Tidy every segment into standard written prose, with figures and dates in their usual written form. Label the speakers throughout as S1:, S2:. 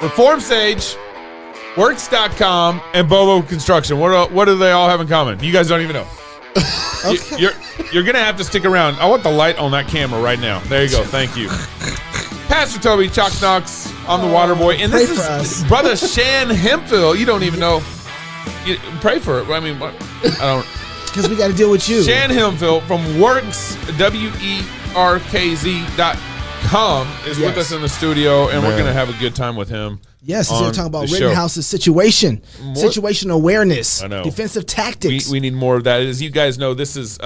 S1: Reform Sage, Werkz.com, and Bobo Construction. What do they all have in common? You guys don't even know. Okay. You're going to have to stick around. I want the light on that camera right now. There you go. Thank you. Pastor Toby, Chalk Knox, I'm the water boy. And this is Brother Shan Hemphill. You don't even know. Pray for it. I mean, what? I don't.
S2: Because we got to deal with you.
S1: Shan Hemphill from Werkz, WERKZ.com is with us in the studio, and we're going to have a good time with him.
S2: Yes, he's going to talk about Rittenhouse's situation, situational awareness, defensive tactics.
S1: We need more of that. As you guys know, this is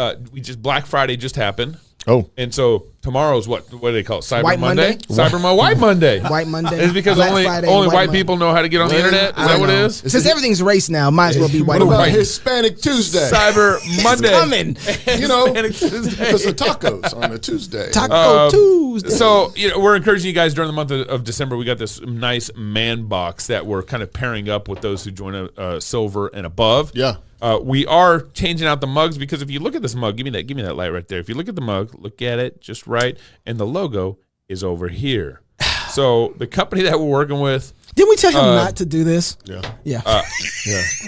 S1: Black Friday just happened.
S3: Oh,
S1: and so tomorrow's what do they call it? Cyber
S2: White
S1: Monday? White Monday.
S2: White Monday.
S1: It's because only white people know how to get on the internet. Is that what it is?
S2: Since everything's race now, might as well be white.
S3: What about Hispanic Tuesday?
S1: Cyber Monday.
S2: It's coming.
S3: Because the tacos on a Tuesday.
S2: Taco Tuesday.
S1: So we're encouraging you guys during the month of December. We got this nice man box that we're kind of pairing up with those who join a silver and above.
S3: Yeah.
S1: We are changing out the mugs because if you look at this mug, give me that light right there. If you look at the mug, look at it just right, and the logo is over here. So the company that we're working with,
S2: didn't we tell him not to do this?
S3: Yeah.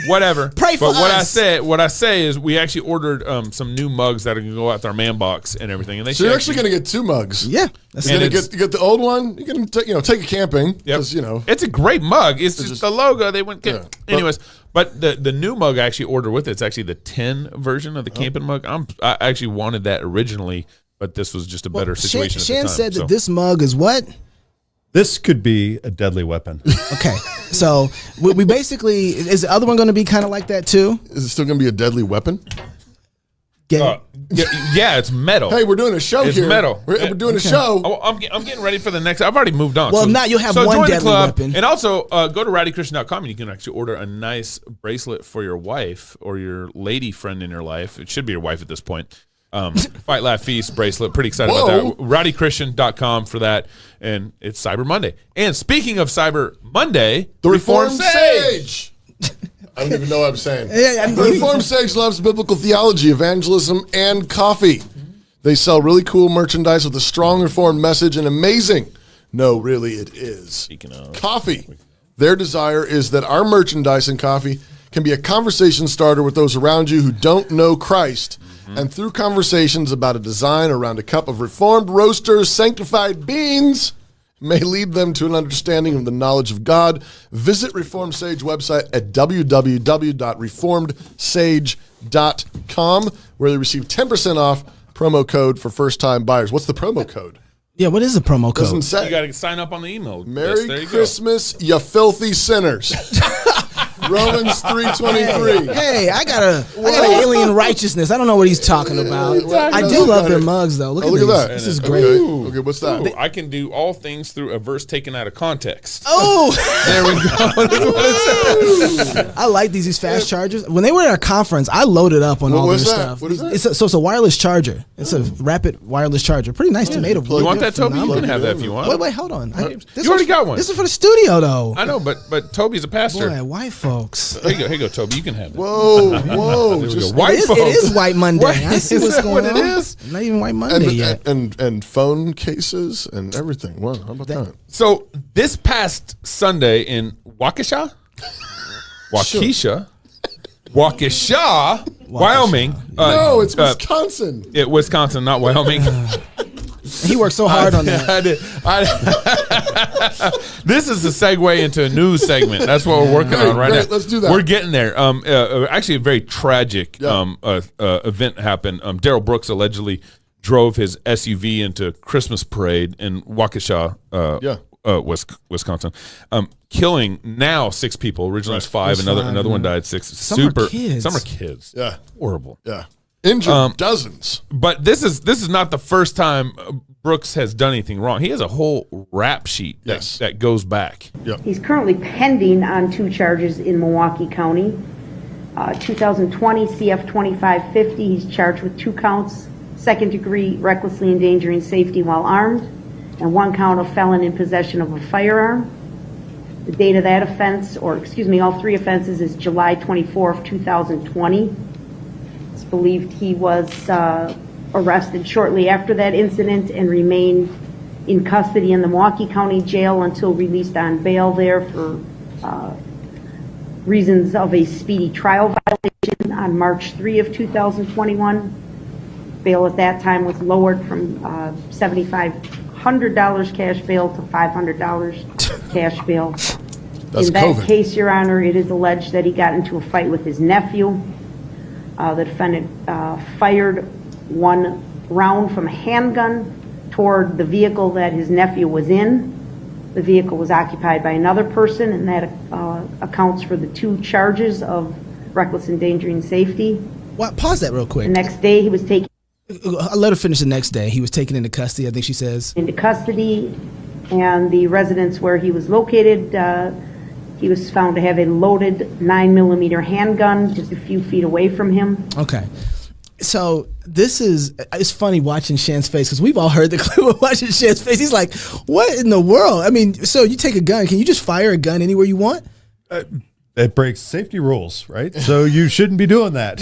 S1: Whatever.
S2: Pray for us.
S1: What I say is we actually ordered some new mugs that are going to go out with our man box and everything. And
S3: so you're actually going to get 2 mugs.
S2: Yeah.
S3: You're going to get the old one. You're going to take it camping.
S1: Yep.
S3: Because,
S1: it's a great mug. It's just the logo. They went. Yeah. Anyways. But the new mug I actually ordered with it. It's actually the 10 version of the camping mug. I actually wanted that originally, but this was just a better situation at the time.
S2: Shan said that this mug is what?
S4: This could be a deadly weapon.
S2: Okay. So we basically, is the other one going to be kind of like that too?
S3: Is it still going to be a deadly weapon?
S1: Yeah, it's metal.
S3: Hey, we're doing a show
S1: it's
S3: here.
S1: It's metal.
S3: We're doing a show.
S1: I'm getting ready for the next. I've already moved on.
S2: Well, now you'll have one deadly weapon.
S1: And also, go to rowdychristian.com and you can actually order a nice bracelet for your wife or your lady friend in your life. It should be your wife at this point. Fight, Laugh, Feast bracelet. Pretty excited about that. Rowdychristian.com for that. And it's Cyber Monday. And speaking of Cyber Monday,
S3: the Reformed Sage. I don't even know what I'm saying. The Reformed Sage loves biblical theology, evangelism, and coffee. They sell really cool merchandise with a strong Reformed message and amazing. No, really, it is.
S1: Speaking of
S3: coffee. Their desire is that our merchandise and coffee can be a conversation starter with those around you who don't know Christ. And through conversations about a design around a cup of Reformed Roasters sanctified beans may lead them to an understanding of the knowledge of God. Visit Reformed Sage website at www.reformedsage.com, where they receive 10% off promo code for first-time buyers. What's the promo code?
S2: Yeah, what is the promo code?
S3: Doesn't say.
S1: You got to sign up on the email.
S3: Merry Christmas, you filthy sinners. Romans 3:23.
S2: Hey, I got alien righteousness. I don't know what he's talking about. I do love their mugs, though. Look at
S3: that.
S2: This is great.
S3: Okay, what's that?
S1: Ooh, I can do all things through a verse taken out of context.
S2: Oh,
S1: there we go. That's what it says.
S2: I like these fast chargers. When they were at our conference, I loaded up on all their stuff.
S3: What is that?
S2: It's a wireless charger. It's a rapid wireless charger. Pretty nice tomato.
S1: You want that, Toby? You can have that if you want.
S2: Wait, hold on.
S1: You already got one.
S2: This is for the studio, though.
S1: I know, but Toby's a pastor.
S2: Boy, white folks.
S1: Here you go, Toby. You can have it.
S3: Whoa.
S1: White folks.
S2: It is White Monday. I see what's going on.
S1: It is?
S2: Not even White Monday yet.
S3: And phone cases and everything. Wow, how about that?
S1: So this past Sunday in Waukesha, Wyoming.
S3: No, it's Wisconsin.
S1: Wisconsin, not Wyoming.
S2: He worked so hard on that.
S1: This is the segue into a news segment. That's what we're working on right now.
S3: Let's do that.
S1: We're getting there. Actually, a very tragic event happened. Darrell Brooks allegedly drove his SUV into Christmas parade in Waukesha, Wisconsin, killing now 6 people. Originally it was 5. Another one died. 6.
S2: Some are
S1: kids.
S3: Yeah,
S1: horrible.
S3: Yeah. Injured dozens.
S1: But this is not the first time Brooks has done anything wrong. He has a whole rap sheet that goes back.
S3: Yep.
S5: He's currently pending on 2 charges in Milwaukee County. 2020 CF 2550, he's charged with 2 counts, second-degree recklessly endangering safety while armed, and 1 count of felon in possession of a firearm. The date of that offense, all 3 offenses, is July 24th, 2020. Believed he was arrested shortly after that incident and remained in custody in the Milwaukee County Jail until released on bail there for reasons of a speedy trial violation on March 3 of 2021. Bail at that time was lowered from $7,500 cash bail to $500 cash bail.
S3: That's
S5: In that
S3: COVID.
S5: case, Your Honor, it is alleged that he got into a fight with his nephew. The defendant fired one round from a handgun toward the vehicle that his nephew was in. The vehicle was occupied by another person, and that accounts for the 2 charges of reckless endangering safety.
S2: Well, pause that real
S5: The
S2: quick.
S5: next day, he was taken
S2: I'll let her finish the next day. He was taken into custody, I think she says.
S5: into custody, and the residence where he was located, he was found to have a loaded 9mm handgun just a few feet away from him.
S2: Okay. So it's funny watching Shan's face, because we've all heard the clip of watching Shan's face. He's like, what in the world? I mean, so you take a gun. Can you just fire a gun anywhere you want?
S4: It breaks safety rules, right? So you shouldn't be doing that.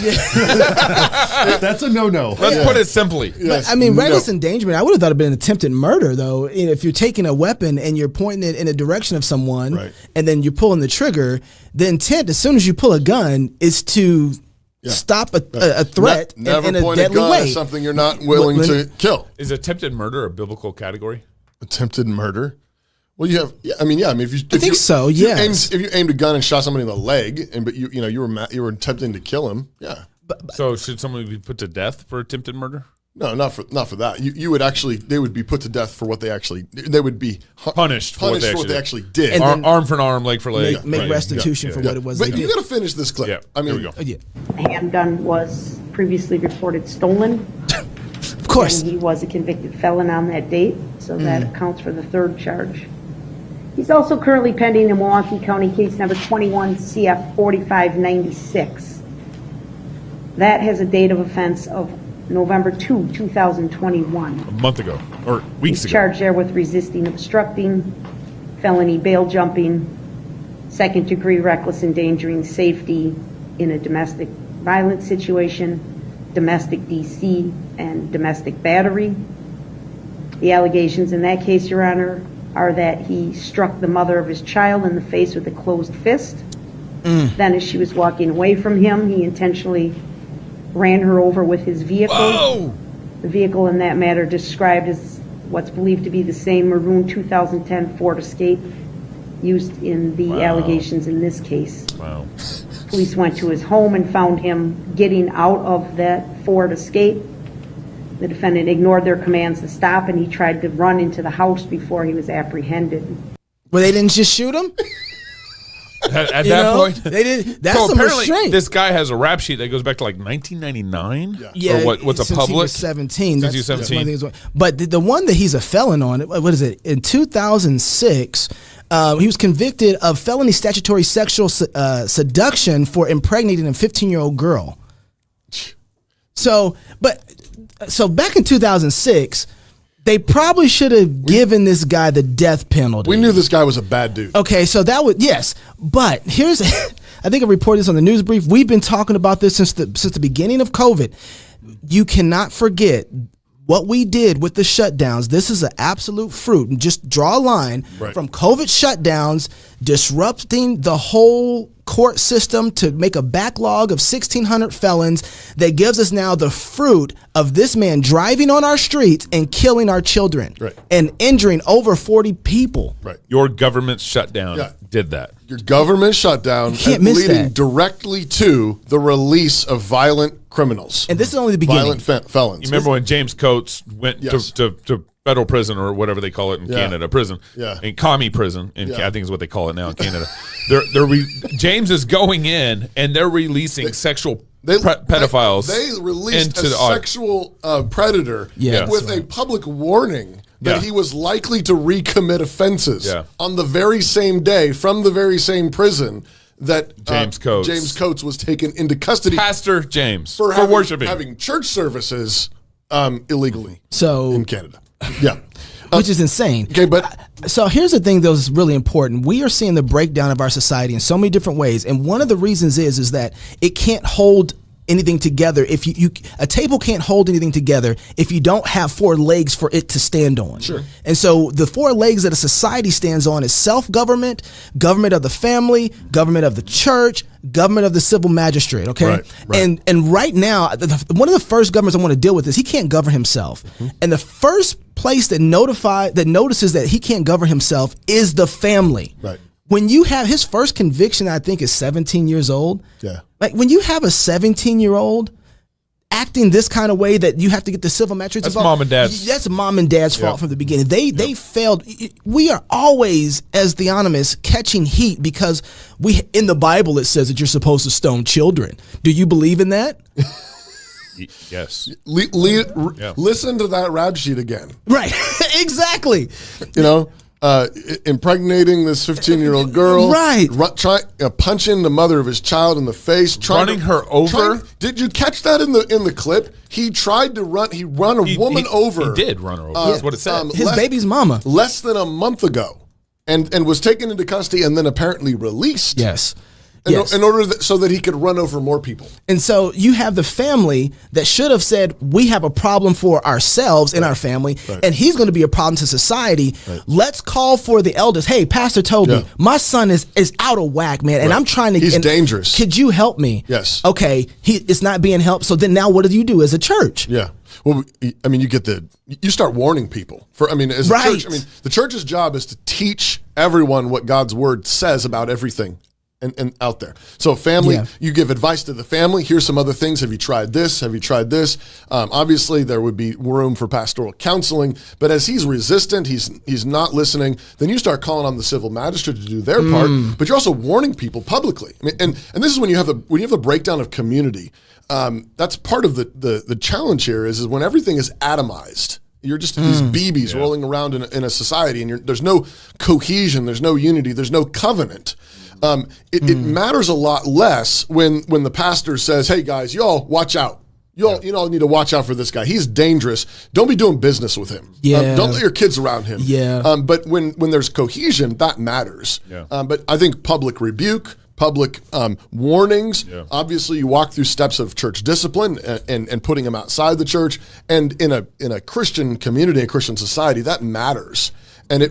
S4: That's a no-no.
S1: Let's put it simply.
S2: But, I mean, reckless endangerment, I would have thought it'd been an attempted murder, though. You know, if you're taking a weapon and you're pointing it in a direction of someone,
S3: Right.
S2: and then you're pulling the trigger, the intent, as soon as you pull a gun, is to stop a threat
S3: Never
S2: in a
S3: point
S2: deadly
S3: a gun
S2: way.
S3: at something you're not willing to kill.
S1: Is attempted murder a biblical category?
S3: Attempted murder. Well, you have. I mean, if you.
S2: I think so. Yes.
S3: If you aimed a gun and shot somebody in the leg, but you were attempting to kill him. Yeah.
S1: So should someone be put to death for attempted murder?
S3: No, not for that. You would actually. They would be put to death for what they actually. They would be
S1: Punished for what they
S3: actually did.
S2: And then
S1: Arm for arm, leg for leg.
S2: Make restitution for what it was
S3: But
S2: they
S3: you
S2: did.
S3: got to finish this clip.
S1: Yeah,
S3: I mean,
S1: here we go.
S2: Yeah.
S5: The handgun was previously reported stolen,
S2: Of course.
S5: and he was a convicted felon on that date, so that accounts for the 3rd charge. He's also currently pending in Milwaukee County case number 21 CF 4596. That has a date of offense of November 2, 2021.
S1: A month ago or weeks
S5: He's
S1: ago.
S5: charged there with resisting obstructing, felony bail jumping, 2nd-degree reckless endangering safety in a domestic violence situation, domestic DC, and domestic battery. The allegations in that case, Your Honor, are that he struck the mother of his child in the face with a closed fist. Then as she was walking away from him, he intentionally ran her over with his vehicle.
S1: Whoa!
S5: The vehicle in that matter described as what's believed to be the same maroon 2010 Ford Escape used in the allegations in this case.
S1: Wow.
S5: Police went to his home and found him getting out of that Ford Escape. The defendant ignored their commands to stop, and he tried to run into the house before he was apprehended.
S2: Well, they didn't just shoot him?
S1: At
S2: You
S1: that
S2: know?
S1: point,
S2: They did. That's
S1: so
S2: some
S1: apparently
S2: restraint.
S1: this guy has a rap sheet that goes back to like 1999.
S2: Yeah,
S1: Or what's a
S2: since
S1: public?
S2: He was 17.
S1: Since he was
S2: That's one
S1: 17.
S2: of the things- But the one that he's a felon on, what is it? In 2006, he was convicted of felony statutory sexual seduction for impregnating a 15-year-old girl. So back in 2006, they probably should have given this guy the death penalty.
S3: we knew this guy was a bad dude.
S2: Okay, so that would, yes, but here's, I think I reported this on the news brief. We've been talking about this since the beginning of COVID. You cannot forget what we did with the shutdowns. This is an absolute fruit. And just draw a line from COVID shutdowns, disrupting the whole court system to make a backlog of 1,600 felons that gives us now the fruit of this man driving on our streets and killing our children and injuring over 40 people.
S3: Right.
S1: Your government shutdown did that.
S3: Your government shutdown
S2: can't miss
S3: leading
S2: that.
S3: directly to the release of violent criminals.
S2: And this is only the beginning.
S3: Violent felons.
S1: You remember when James Coates went
S3: Yes.
S1: to federal prison or whatever they call it in Canada, prison, in commie prison, I think is what they call it now in Canada. James is going in and they're releasing sexual pedophiles.
S3: They released
S1: into
S3: a
S1: the
S3: sexual predator with a public warning that he was likely to recommit offenses on the very same day from the very same prison that
S1: James Coates
S3: was taken into custody.
S1: Pastor James
S3: for
S1: worshiping.
S3: having church services illegally in Canada. Yeah.
S2: Which is insane.
S3: Okay, but
S2: so here's the thing, though, that's really important. We are seeing the breakdown of our society in so many different ways, and one of the reasons is that it can't hold anything together if a table can't hold anything together if you don't have 4 legs for it to stand on. Sure. And so the 4 legs that a society stands on is self-government, government of the family, government of the church, government of the civil magistrate. Okay. Right. And right now, one of the first governments I want to deal with is he can't govern himself. And the first place that notices that he can't govern himself is the family. Right. When you have his first conviction, I think is 17 years old. Yeah. Like when you have a 17-year-old acting this kind of way that you have to get the civil magistrates involved. That's mom and dad's fault from the beginning. They failed. We are always, as theonomists, catching heat because in the Bible it says that you're supposed to stone children. Do you believe in that?
S1: Yes.
S3: Listen to that rap sheet again.
S2: Right. Exactly.
S3: Impregnating this 15-year-old girl,
S2: right?
S3: Punching the mother of his child in the face,
S1: running her over.
S3: Did you catch that in the clip? He tried to run. He run a woman over.
S1: He did run her over. That's what it said.
S2: His baby's mama.
S3: Less than a month ago, and was taken into custody and then apparently released.
S2: Yes.
S3: In order so that he could run over more people.
S2: And so you have the family that should have said, we have a problem for ourselves in our family, and he's going to be a problem to society. Right. Let's call for the elders. Hey, Pastor Toby, my son is out of whack, man, and I'm trying to...
S3: He's dangerous.
S2: Could you help me?
S3: Yes.
S2: Okay, it's not being helped, so then now what do you do as a church?
S3: Yeah. Well, I mean, you start warning people. As a church, the church's job is to teach everyone what God's word says about everything. And out there. So family, you give advice to the family. Here's some other things. Have you tried this? Have you tried this? Obviously, there would be room for pastoral counseling. But as he's resistant, he's not listening, then you start calling on the civil magistrate to do their part. But you're also warning people publicly. And this is when you have the breakdown of community. That's part of the challenge here is when everything is atomized. You're just these BBs rolling around in a society, and there's no cohesion, there's no unity, there's no covenant. It matters a lot less when the pastor says, "Hey guys, y'all watch out. You all need to watch out for this guy. He's dangerous. Don't be doing business with him. Don't let your kids around him." But when there's cohesion, that matters. But I think public rebuke, public warnings. Obviously, you walk through steps of church discipline and putting them outside the church. And in a Christian community, a Christian society, that matters. And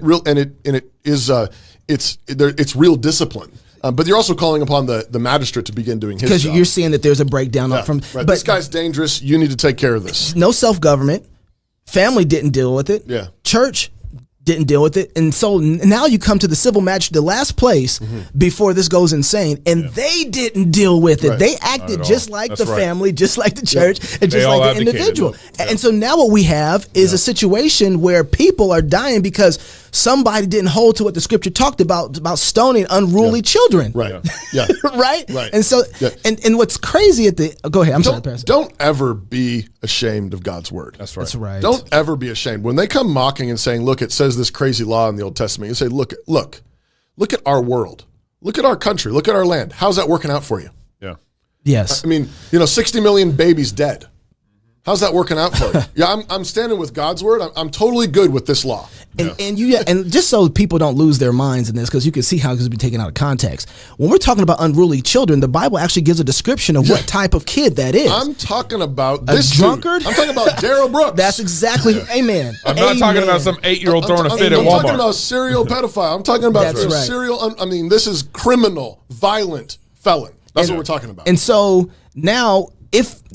S3: it's real discipline. But you're also calling upon the magistrate to begin doing his job.
S2: Because you're seeing that there's a breakdown from...
S3: Right. But this guy's dangerous. You need to take care of this.
S2: No self-government. Family didn't deal with it.
S3: Yeah.
S2: Church didn't deal with it. And so now you come to the civil magistrate, the last place before this goes insane, and they didn't deal with it. Right. They acted just like the family, just like the church, and just like the individual. And so now what we have is a situation where people are dying because somebody didn't hold to what the scripture talked about stoning unruly children.
S3: Right.
S2: Right? And so, and what's crazy go ahead. I'm sorry, Pastor.
S3: Don't ever be ashamed of God's word.
S1: That's right.
S2: That's right.
S3: Don't ever be ashamed. When they come mocking and saying, look, it says this crazy law in the Old Testament, you say, look at our world. Look at our country. Look at our land. How's that working out for you?
S1: Yeah.
S2: Yes.
S3: 60 million babies dead. How's that working out for you? I'm standing with God's word. I'm totally good with this law.
S2: And just so people don't lose their minds in this, because you can see how this has been taken out of context. When we're talking about unruly children, the Bible actually gives a description of what type of kid that is.
S3: I'm talking about this
S2: drunkard.
S3: I'm talking about Darryl Brooks.
S2: That's exactly. Amen.
S1: I'm not talking about some 8-year-old throwing a fit at Walmart.
S3: I'm talking about serial pedophile. I'm talking about serial. This is criminal, violent felon. That's what we're talking about.
S2: And so now,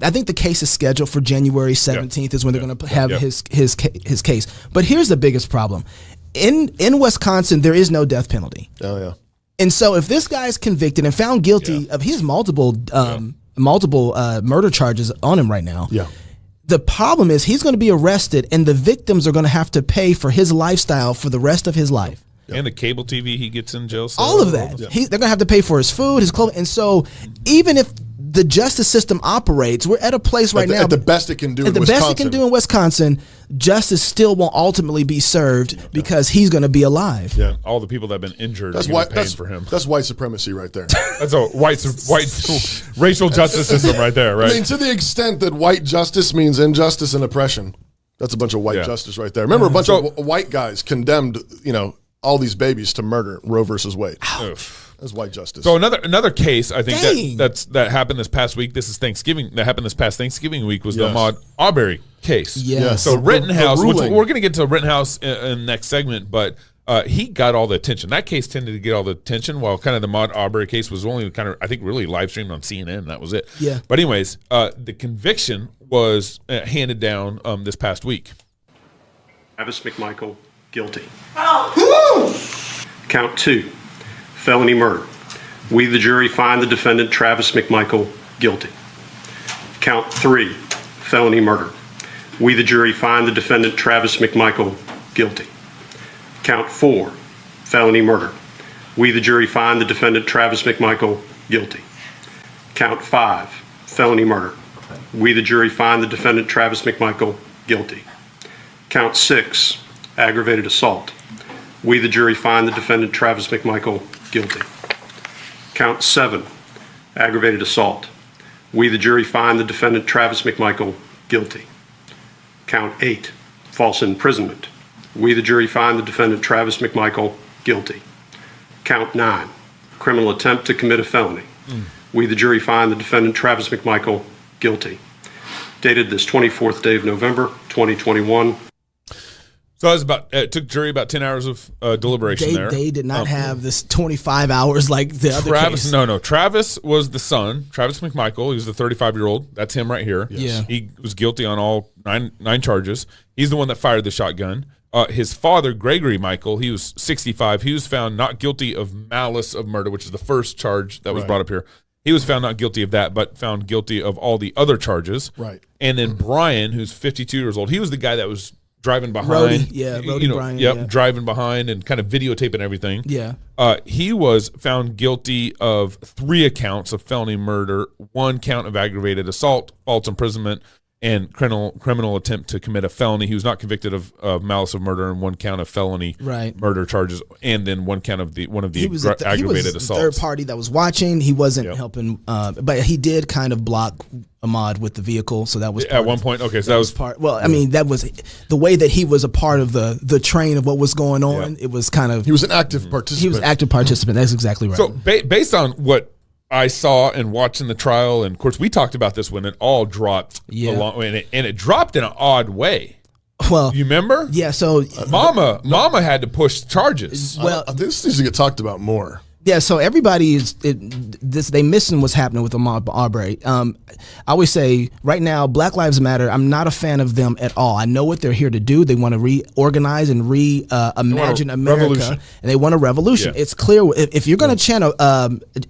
S2: I think the case is scheduled for January 17th is when they're going to have his case. But here's the biggest problem. In Wisconsin, there is no death penalty.
S3: Oh, yeah.
S2: And so if this guy is convicted and found guilty of his multiple murder charges on him right now, the problem is he's going to be arrested and the victims are going to have to pay for his lifestyle for the rest of his life.
S1: And the cable TV he gets in jail.
S2: All of that. They're going to have to pay for his food, his clothing. And so even if the justice system operates, we're at a place right now.
S3: At the best it can do in Wisconsin.
S2: The best it can do in Wisconsin, justice still won't ultimately be served because he's going to be alive.
S1: Yeah, all the people that have been injured are paying for him.
S3: That's white supremacy right there.
S1: That's a white racial justice system right there, right?
S3: To the extent that white justice means injustice and oppression, that's a bunch of white justice right there. Remember, a bunch of white guys condemned, all these babies to murder Roe versus Wade.
S1: Oof.
S3: As white justice.
S1: So another case I think
S2: Dang.
S1: that happened this past week. This is Thanksgiving. That happened this past Thanksgiving week was the
S3: Yes.
S1: Ahmaud Arbery case.
S2: Yes.
S1: So
S3: The
S1: Rittenhouse, which
S3: ruling.
S1: we're going to get to Rittenhouse in the next segment, but he got all the attention. That case tended to get all the attention, while kind of the Ahmaud Arbery case was only kind of, I think, really live streamed on CNN. That was it.
S2: Yeah.
S1: But anyways, the conviction was handed down this past week.
S6: Travis McMichael, guilty. Count 2, felony murder. We, the jury, find the defendant, Travis McMichael, guilty. Count 3, felony murder. We, the jury, find the defendant, Travis McMichael, guilty. Count 4, felony murder. We, the jury, find the defendant, Travis McMichael, guilty. Count 5, felony murder. We, the jury, find the defendant, Travis McMichael, guilty. Count 6, aggravated assault. We, the jury, find the defendant, Travis McMichael, guilty. Count 7, aggravated assault. We, the jury, find the defendant, Travis McMichael, guilty. Count 8, false imprisonment. We, the jury, find the defendant, Travis McMichael, guilty. Count 9, criminal attempt to commit a felony. We, the jury, find the defendant, Travis McMichael, guilty. Dated this 24th day of November, 2021.
S1: So that was it took jury about 10 hours of deliberation there.
S2: They did not have this 25 hours like the other
S1: Travis,
S2: case.
S1: no. Travis was the son. Travis McMichael. He was the 35-year-old. That's him right here.
S2: Yeah.
S1: He was guilty on all nine charges. He's the one that fired the shotgun. His father, Gregory Michael, he was 65. He was found not guilty of malice of murder, which is the first charge that was brought up here. He was found not guilty of that, but found guilty of all the other charges.
S3: Right.
S1: And then Brian, who's 52 years old, he was the guy that was driving behind.
S2: Rhodey Brian, yeah.
S1: Driving behind and kind of videotaping everything.
S2: Yeah.
S1: He was found guilty of 3 accounts of felony murder, 1 count of aggravated assault, false imprisonment, and criminal attempt to commit a felony. He was not convicted of malice of murder and 1 count of felony murder charges, and then 1 count of one of the aggravated assaults.
S2: Third party that was watching. He wasn't helping, but he did kind of block Ahmaud with the vehicle. So that was
S1: at one point. Okay, so that was
S2: part. Well, I mean, that was the way that he was a part of the train of what was going on. It was kind of
S3: he was an active participant.
S2: He was an active participant. That's exactly right.
S1: So based on what I saw and watching the trial, and of course we talked about this when it all dropped along, and it dropped in an odd way.
S2: Well,
S1: you remember?
S2: Yeah. So
S1: Mama had to push charges.
S2: Well,
S3: this needs to get talked about more.
S2: Yeah, so everybody they missing what's happening with Ahmaud Arbery. I always say right now, Black Lives Matter. I'm not a fan of them at all. I know what they're here to do. They want to reorganize and reimagine America,
S1: revolution.
S2: And they want a revolution. Yeah. It's clear if you're going to channel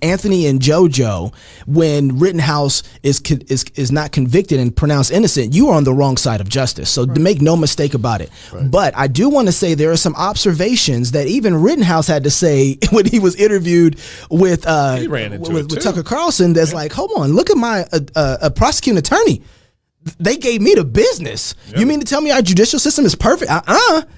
S2: Anthony and JoJo when Rittenhouse is not convicted and pronounced innocent, you are on the wrong side of justice. So to make no mistake about it. Right. But I do want to say there are some observations that even Rittenhouse had to say when he was interviewed with Tucker Carlson. That's like, hold on, look at my prosecuting attorney. They gave me the business. Yep. You mean to tell me our judicial system is perfect?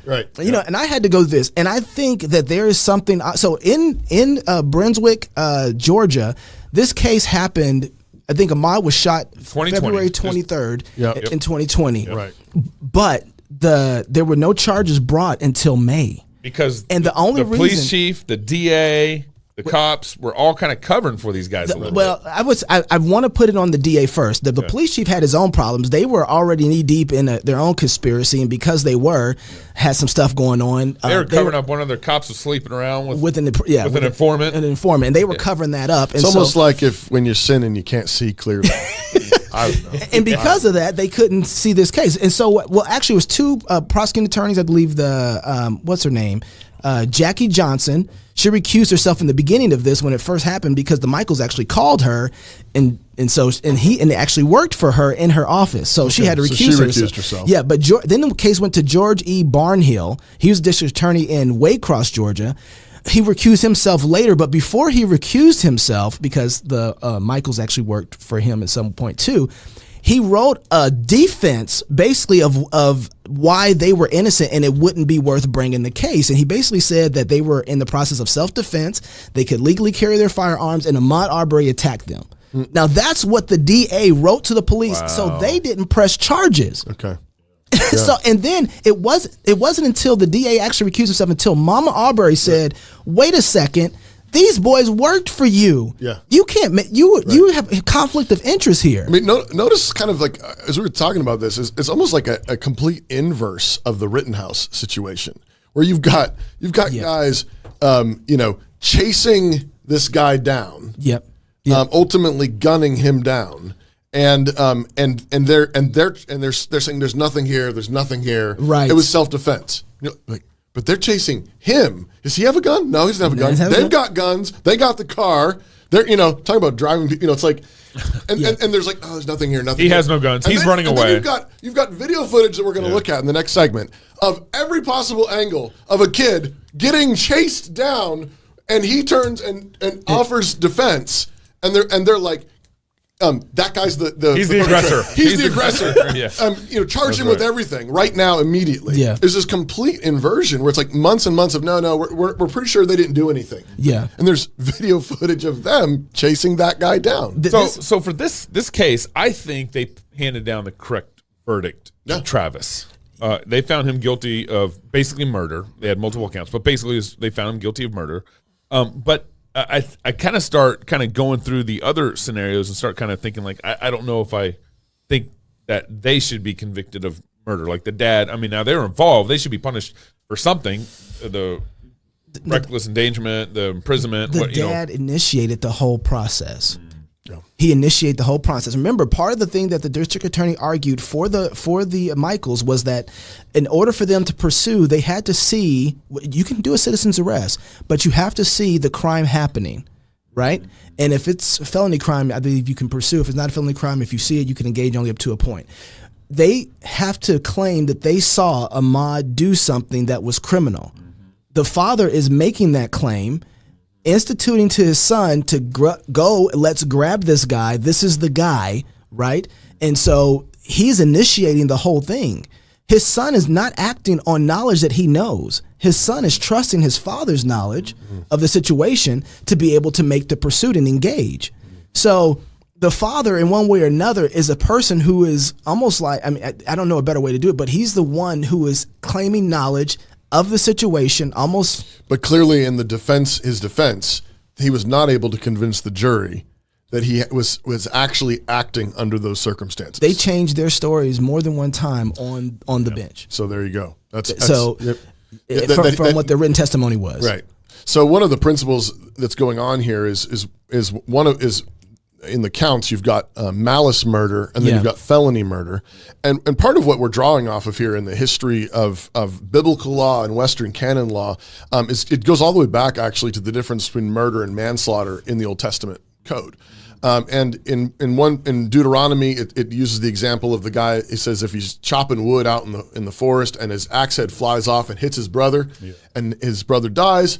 S3: Right.
S2: You know, and I had to go to this, and I think that there is something. So in Brunswick, Georgia, this case happened. I think Ahmaud was shot February 23rd in 2020. Yep. Right. But there were no charges brought until May.
S1: Because
S2: the
S1: police chief, the DA, the cops were all kind of covering for these guys a little bit.
S2: I want to put it on the DA first. The police chief had his own problems. They were already knee deep in their own conspiracy, and because they had some stuff going on.
S1: They were covering up one of their cops was sleeping around with an informant.
S2: An informant, and they were covering that up. And
S3: it's almost like when you're sinning, you can't see clearly. I don't know.
S2: And because of that, they couldn't see this case. And so, actually, it was 2 prosecuting attorneys. I believe what's her name? Jackie Johnson. She recused herself in the beginning of this when it first happened because the Michaels actually called her, and they actually worked for her in her office. So she had to recuse herself. Yeah, but then the case went to George E. Barnhill. He was district attorney in Waycross, Georgia. He recused himself later, but before he recused himself, because the Michaels actually worked for him at some point too, he wrote a defense basically of why they were innocent and it wouldn't be worth bringing the case. And he basically said that they were in the process of self-defense, they could legally carry their firearms, and Ahmaud Arbery attacked them. Now that's what the DA wrote to the police, so they didn't press charges.
S3: Okay.
S2: So, and then it wasn't until the DA actually recused himself until Mama Arbery said, "Wait a second, these boys worked for you.
S3: Yeah.
S2: You can't. You have a conflict of interest here."
S3: I mean, notice kind of like as we were talking about this, it's almost like a complete inverse of the Rittenhouse situation, where you've got guys, chasing this guy down.
S2: Yep.
S3: Ultimately gunning him down. And they're saying there's nothing here. There's nothing here.
S2: Right.
S3: It was self-defense. But they're chasing him. Does he have a gun? No, he doesn't have a gun. They've got guns. They got the car. They're talking about driving. It's like, and there's like, there's nothing here. Nothing.
S1: He
S3: here.
S1: has no guns.
S3: And
S1: He's
S3: then,
S1: running
S3: and
S1: away.
S3: Then you've got video footage that we're going to look at in the next segment of every possible angle of a kid getting chased down, and he turns and offers defense, and they're like. That guy's the
S1: He's the aggressor.
S3: He's the aggressor.
S1: Yes.
S3: Charge him with everything right now, immediately.
S2: Yeah.
S3: There's this complete inversion where it's like months and months of no, we're pretty sure they didn't do anything.
S2: Yeah.
S3: And there's video footage of them chasing that guy down.
S1: So for this case, I think they handed down the correct verdict to Travis. They found him guilty of basically murder. They had multiple counts, but basically they found him guilty of murder. But I kind of start going through the other scenarios and start kind of thinking like I don't know if I think that they should be convicted of murder. Like the dad, I mean, now they were involved. They should be punished for something. The reckless endangerment, the imprisonment.
S2: The dad initiated the whole process. He initiated the whole process. Remember, part of the thing that the district attorney argued for the Michaels was that in order for them to pursue, they had to see, you can do a citizen's arrest, but you have to see the crime happening, right? And if it's a felony crime, I believe you can pursue. If it's not a felony crime, if you see it, you can engage only up to a point. They have to claim that they saw Ahmaud do something that was criminal. The father is making that claim, instituting to his son to go, let's grab this guy. This is the guy, right? And so he's initiating the whole thing. His son is not acting on knowledge that he knows. His son is trusting his father's knowledge of the situation to be able to make the pursuit and engage. So the father, in one way or another, is a person who is almost like, I don't know a better way to do it, but he's the one who is claiming knowledge of the situation almost.
S3: But clearly in his defense, he was not able to convince the jury that he was actually acting under those circumstances.
S2: They changed their stories more than one time on the bench.
S3: So there you go. That's
S2: from what the written testimony was.
S3: Right. So one of the principles that's going on here is in the counts, you've got malice murder, and then you've got felony murder. And part of what we're drawing off of here in the history of biblical law and Western canon law is it goes all the way back, actually, to the difference between murder and manslaughter in the Old Testament code. And in Deuteronomy, it uses the example of the guy. It says if he's chopping wood out in the forest and his axe head flies off and hits his brother, and his brother dies,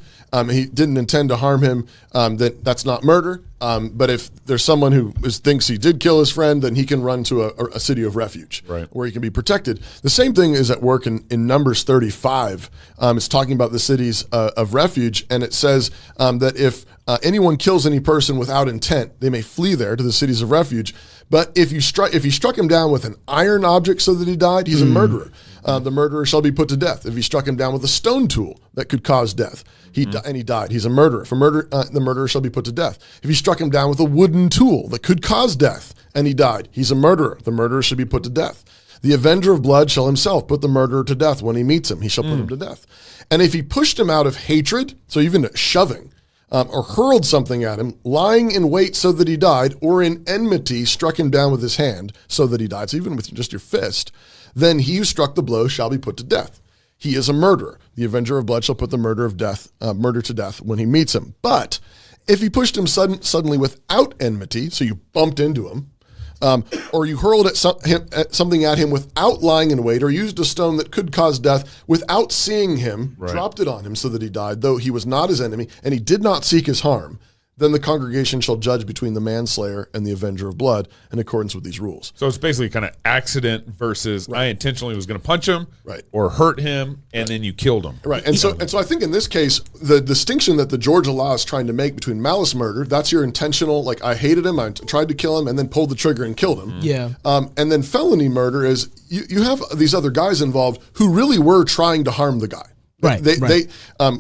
S3: he didn't intend to harm him. That's not murder. But if there's someone who thinks he did kill his friend, then he can run to a city of refuge, where he can be protected. The same thing is at work in Numbers 35. It's talking about the cities of refuge, and it says that if anyone kills any person without intent, they may flee there to the cities of refuge. But if you struck him down with an iron object so that he died, he's a murderer. The murderer shall be put to death. If you struck him down with a stone tool that could cause death, and he died, he's a murderer. For murder, the murderer shall be put to death. If you struck him down with a wooden tool that could cause death, and he died, he's a murderer. The murderer should be put to death. The avenger of blood shall himself put the murderer to death when he meets him. He shall put him to death. And if he pushed him out of hatred, so even shoving, or hurled something at him, lying in wait so that he died, or in enmity struck him down with his hand so that he died, so even with just your fist, then he who struck the blow shall be put to death. He is a murderer. The avenger of blood shall put the murder to death when he meets him. But if he pushed him suddenly without enmity, so you bumped into him, or you hurled something at him without lying in wait, or used a stone that could cause death without seeing him, dropped it on him so that he died, though he was not his enemy, and he did not seek his harm, then the congregation shall judge between the manslayer and the avenger of blood in accordance with these rules.
S1: So it's basically kind of accident versus I intentionally was going to punch him or hurt him, and then you killed him.
S3: Right. And so I think in this case, the distinction that the Georgia law is trying to make between malice murder, that's your intentional, like I hated him, I tried to kill him, and then pulled the trigger and killed him.
S2: Yeah.
S3: And then felony murder is you have these other guys involved who really were trying to harm the guy.
S2: Right.
S3: They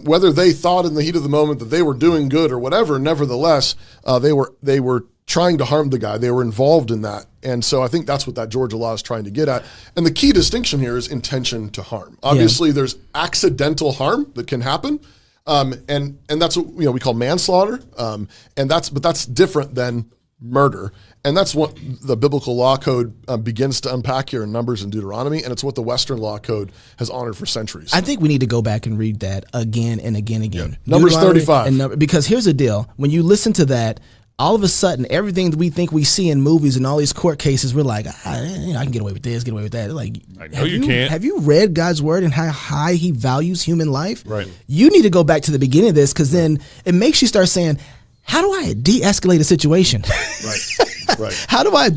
S3: whether they thought in the heat of the moment that they were doing good or whatever, nevertheless, they were trying to harm the guy. They were involved in that. And so I think that's what that Georgia law is trying to get at. And the key distinction here is intention to harm. Obviously, there's accidental harm that can happen. And that's what we call manslaughter. But that's different than murder. And that's what the biblical law code begins to unpack here in Numbers and Deuteronomy, and it's what the Western law code has honored for centuries.
S2: I think we need to go back and read that again and again. Yeah.
S3: Numbers 35.
S2: Because here's the deal. When you listen to that, all of a sudden, everything that we think we see in movies and all these court cases, we're like, I can get away with this, get away with that. Like,
S1: I know you can't.
S2: Have you read God's word and how high he values human life?
S1: Right.
S2: You need to go back to the beginning of this, because then it makes you start saying, how do I de-escalate a situation?
S3: Right.
S2: How do I,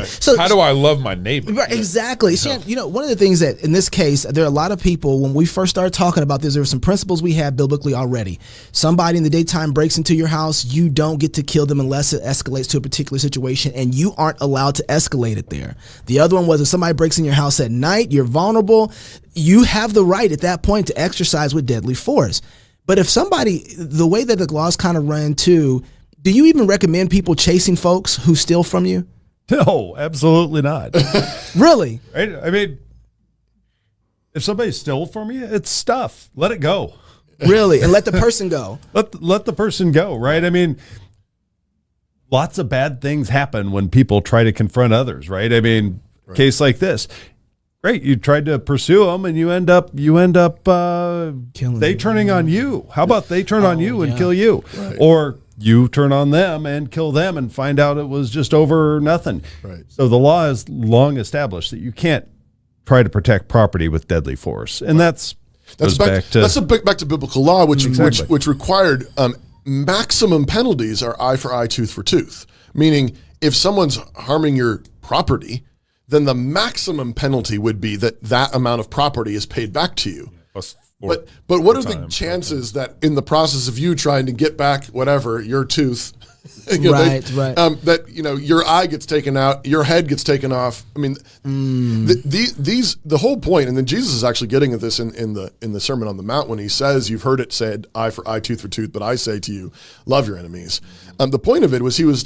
S2: so
S1: how do I love my neighbor?
S2: Right, exactly. Shan, one of the things that in this case, there are a lot of people, when we first started talking about this, there were some principles we had biblically already. Somebody in the daytime breaks into your house, you don't get to kill them unless it escalates to a particular situation, and you aren't allowed to escalate it there. The other one was if somebody breaks in your house at night, you're vulnerable, you have the right at that point to exercise with deadly force. But if somebody, the way that the laws kind of run too, do you even recommend people chasing folks who steal from you?
S4: No, absolutely not.
S2: Really?
S4: Right? I mean, if somebody stole from you, it's stuff. Let it go.
S2: Really? And let the person go.
S4: Let the person go, right? I mean, lots of bad things happen when people try to confront others, right? I mean, case like this. Right, you tried to pursue them, and you end up they turning on you. How about they turn on you and kill you, or you turn on them and kill them, and find out it was just over nothing.
S3: Right.
S4: So the law is long established that you can't try to protect property with deadly force, and that's back to
S3: biblical law, which required maximum penalties are eye for eye, tooth for tooth. Meaning, if someone's harming your property, then the maximum penalty would be that amount of property is paid back to you. But what are the chances that in the process of you trying to get back whatever your tooth, that your eye gets taken out, your head gets taken off? I mean, the whole point, and then Jesus is actually getting at this in the Sermon on the Mount when he says, "You've heard it said, eye for eye, tooth for tooth, but I say to you, love your enemies." The point of it was he was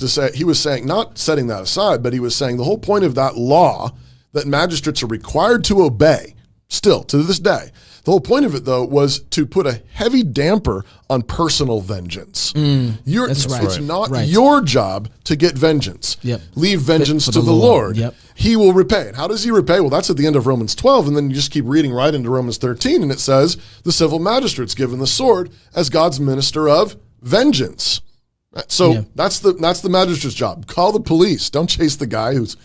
S3: saying, not setting that aside, but he was saying the whole point of that law that magistrates are required to obey, still to this day. The whole point of it, though, was to put a heavy damper on personal vengeance. It's not your job to get vengeance.
S2: Yep.
S3: Leave vengeance to the Lord.
S2: Yep.
S3: He will repay. And how does he repay? Well, that's at the end of Romans 12, and then you just keep reading right into Romans 13, and it says, the civil magistrate's given the sword as God's minister of vengeance. So that's the magistrate's job. Call the police. Don't chase the guy who's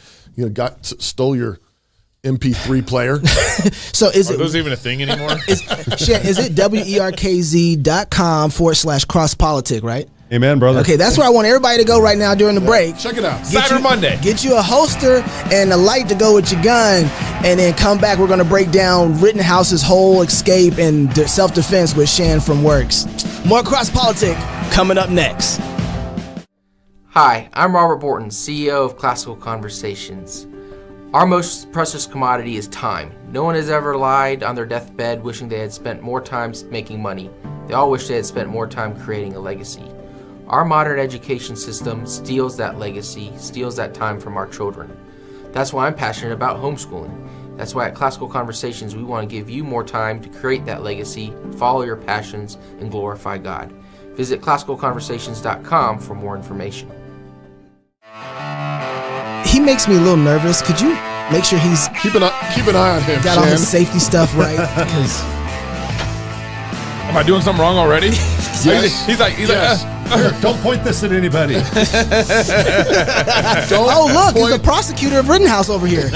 S3: stole your MP3 player.
S2: So are
S1: those even a thing anymore?
S2: Is it werkz.com/crosspolitic, right?
S4: Amen, brother.
S2: Okay, that's where I want everybody to go right now during the break.
S3: Check it out.
S1: Cyber Monday.
S2: Get you a holster and a light to go with your gun, and then come back. We're going to break down Rittenhouse's whole escape and self-defense with Shan from Werkz. More cross-politic coming up next.
S7: Hi, I'm Robert Borton, CEO of Classical Conversations. Our most precious commodity is time. No one has ever lied on their deathbed wishing they had spent more time making money. They all wish they had spent more time creating a legacy. Our modern education system steals that legacy, steals that time from our children. That's why I'm passionate about homeschooling. That's why at Classical Conversations we want to give you more time to create that legacy, follow your passions, and glorify God. Visit classicalconversations.com for more information.
S2: He makes me a little nervous. Could you make sure he's
S3: keep an eye on him?
S2: Got all his safety stuff right? Because
S1: am I doing something wrong already?
S3: Yes.
S1: He's like,
S4: Don't point this at anybody.
S2: Oh, look, it's the prosecutor of Rittenhouse over here.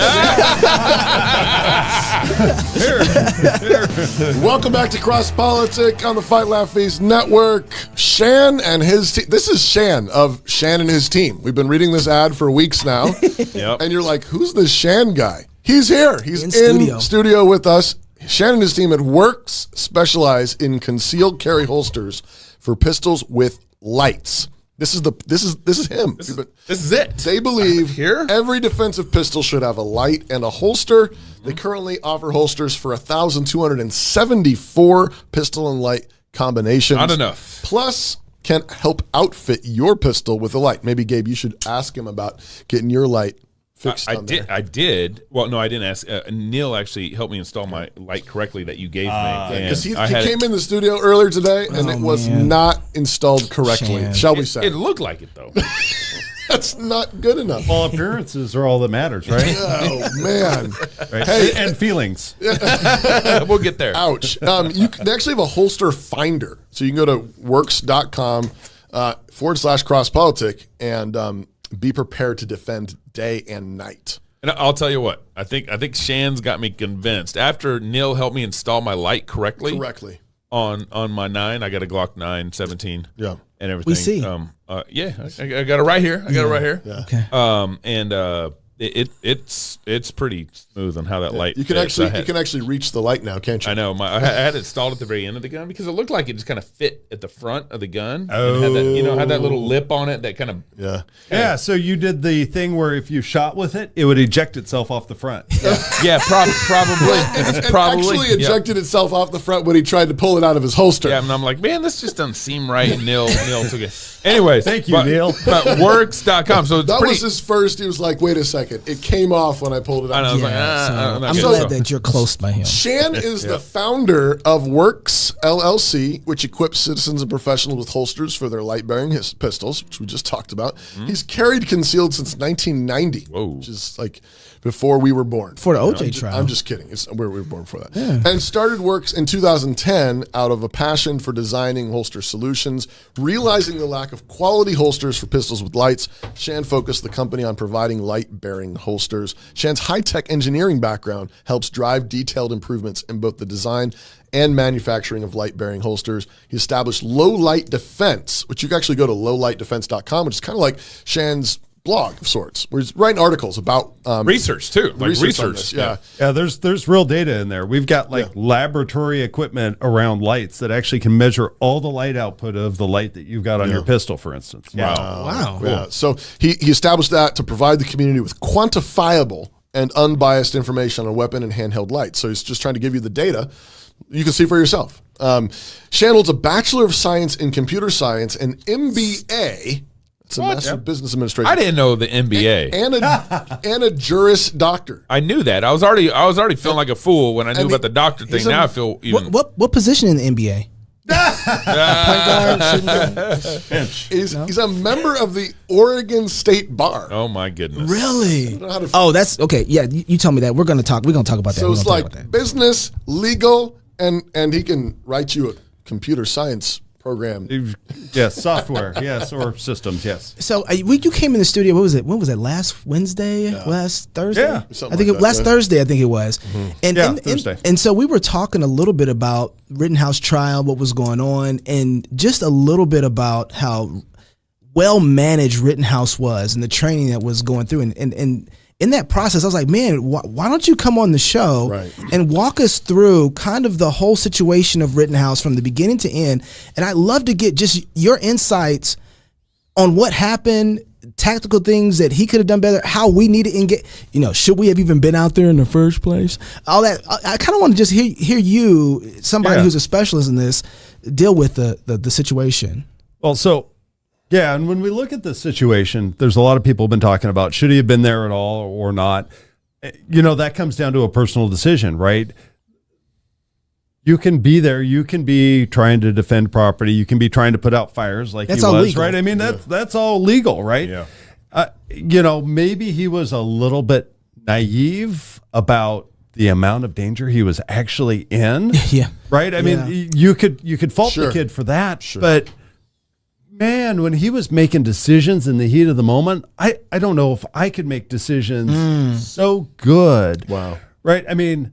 S3: Welcome back to Cross Politic on the Fight Laugh Feast Network. Shan and his team. This is Shan of Shan and his team. We've been reading this ad for weeks now.
S1: Yep.
S3: And you're like, who's this Shan guy? He's here. He's
S2: In
S3: studio with us. Shan and his team at Werkz specialize in concealed carry holsters for pistols with lights. This is him.
S1: This is it.
S3: They believe
S1: Here?
S3: every defensive pistol should have a light and a holster. They currently offer holsters for 1,274 pistol and light combinations.
S1: Not enough.
S3: Plus, can help outfit your pistol with a light. Maybe, Gabe, you should ask him about getting your light fixed on there.
S1: I did. Well, no, I didn't ask. Neil actually helped me install my light correctly that you gave me.
S3: Because he came in the studio earlier today, and it was not installed correctly,
S2: Shan.
S3: shall we say.
S1: It looked like it, though.
S3: That's not good enough.
S4: Well, appearances are all that matters, right?
S3: Oh, man.
S4: Right?
S3: Hey.
S4: And feelings.
S1: We'll get there.
S3: Ouch. They actually have a holster finder. So you can go to werkz.com /crosspolitic and be prepared to defend day and night.
S1: And I'll tell you what. I think Shan's got me convinced. After Neil helped me install my light correctly on my 9, I got a Glock 9/17.
S3: Yeah.
S1: And everything.
S2: We see.
S1: Yeah, I got it right here. I got it right here.
S3: Yeah.
S2: Okay.
S1: And it's pretty smooth on how that light.
S3: You can
S1: fits.
S3: actually reach the light now, can't you?
S1: I know. I had it installed at the very end of the gun because it looked like it just kind of fit at the front of the gun.
S4: Oh.
S1: And had that little lip on it that kind of.
S3: Yeah.
S4: Yeah, so you did the thing where if you shot with it, it would eject itself off the front.
S1: Yeah, probably.
S3: It actually ejected itself off the front when he tried to pull it out of his holster.
S1: Yeah, and I'm like, man, this just doesn't seem right. And Neil took it. Anyways,
S4: Thank you, Neil.
S1: But Werkz.com. So it's
S3: That
S1: pretty.
S3: was his first. He was like, wait a second. It came off when I pulled it out.
S1: I was like,
S2: Yeah, so
S1: I'm not
S2: I'm
S1: getting
S2: glad
S1: it.
S2: that you're close by him.
S3: Shan is the founder of Werkz LLC, which equips citizens and professionals with holsters for their light-bearing pistols, which we just talked about. He's carried concealed since 1990, which is like before we were born.
S2: For the OJ trial.
S3: I'm just kidding. It's where we were born for that. Yeah. And started Werkz in 2010 out of a passion for designing holster solutions. Realizing the lack of quality holsters for pistols with lights, Shan focused the company on providing light-bearing holsters. Shan's high-tech engineering background helps drive detailed improvements in both the design and manufacturing of light-bearing holsters. He established Low Light Defense, which you can actually go to lowlightdefense.com, which is kind of like Shan's blog of sorts, where he's writing articles about
S1: Research too, like
S3: research on
S1: research.
S3: this.
S4: Yeah, there's real data in there. We've got laboratory equipment around lights that actually can measure all the light output of the light that you've got on your pistol, for instance.
S2: Wow.
S3: Cool. Yeah. So he established that to provide the community with quantifiable and unbiased information on weapon and handheld lights. So he's just trying to give you the data. You can see for yourself. Shan holds a Bachelor of Science in Computer Science and MBA. It's a Master of Business Administration.
S1: I didn't know the MBA.
S3: And a Juris Doctor.
S1: I knew that. I was already feeling like a fool when I knew about the doctor thing. Now I feel even.
S2: What position in the NBA? Point guard, shooting guard?
S3: He's a member of the Oregon State Bar.
S1: Oh my goodness!
S2: Really?
S3: know how to-
S2: Oh, that's okay. Yeah, you told me that. We're gonna talk about that.
S3: So it's like business, legal, and he can write you a computer science program.
S4: Yes, software, yes, or systems, yes.
S2: So you came in the studio. What was it? When was it? Last Wednesday? Last Thursday?
S4: Yeah.
S3: Something
S2: I think
S3: like
S2: it last
S3: that,
S2: Thursday. I think it was. And
S4: Thursday.
S2: And so we were talking a little bit about Rittenhouse trial, what was going on, and just a little bit about how well managed Rittenhouse was and the training that was going through. And in that process, I was like, man, why don't you come on the show and walk us through kind of the whole situation of Rittenhouse from the beginning to end? And I'd love to get just your insights on what happened, tactical things that he could have done better, how we need to engage. Should we have even been out there in the first place? All that. I kind of want to just hear you, somebody who's a specialist in this, deal with the situation.
S4: Well, so... yeah, and when we look at this situation, there's a lot of people have been talking about should he have been there at all or not. That comes down to a personal decision, right? You can be there. You can be trying to defend property. You can be trying to put out fires like
S2: that's
S4: he
S2: all
S4: was,
S2: legal.
S4: right? I mean, that's all legal, right?
S1: Yeah.
S4: Maybe he was a little bit naive about the amount of danger he was actually in.
S2: Yeah.
S4: Right? I mean, you could fault the kid for that, but man, when he was making decisions in the heat of the moment, I don't know if I could make decisions so good.
S3: Wow.
S4: Right? I mean,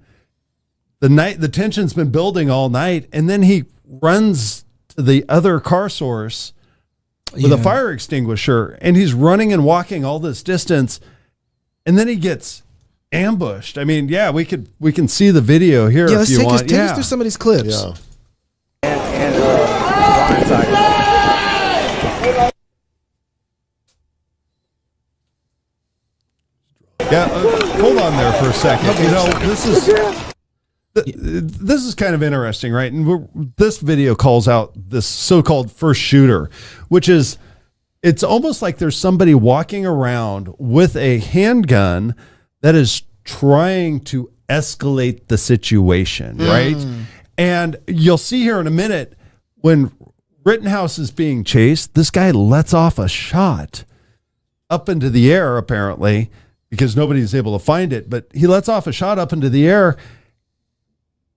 S4: the tension's been building all night, and then he runs to the other car source with a fire extinguisher, and he's running and walking all this distance, and then he gets ambushed. I mean, yeah, we can see the video here if you want.
S2: Take us through some of these clips.
S3: Yeah.
S4: Yeah, hold on there for a second.
S2: Okay.
S4: You know, this is kind of interesting, right? And this video calls out this so-called first shooter, which is, it's almost like there's somebody walking around with a handgun that is trying to escalate the situation, right? And you'll see here in a minute when Rittenhouse is being chased, this guy lets off a shot up into the air, apparently, because nobody's able to find it, but he lets off a shot up into the air,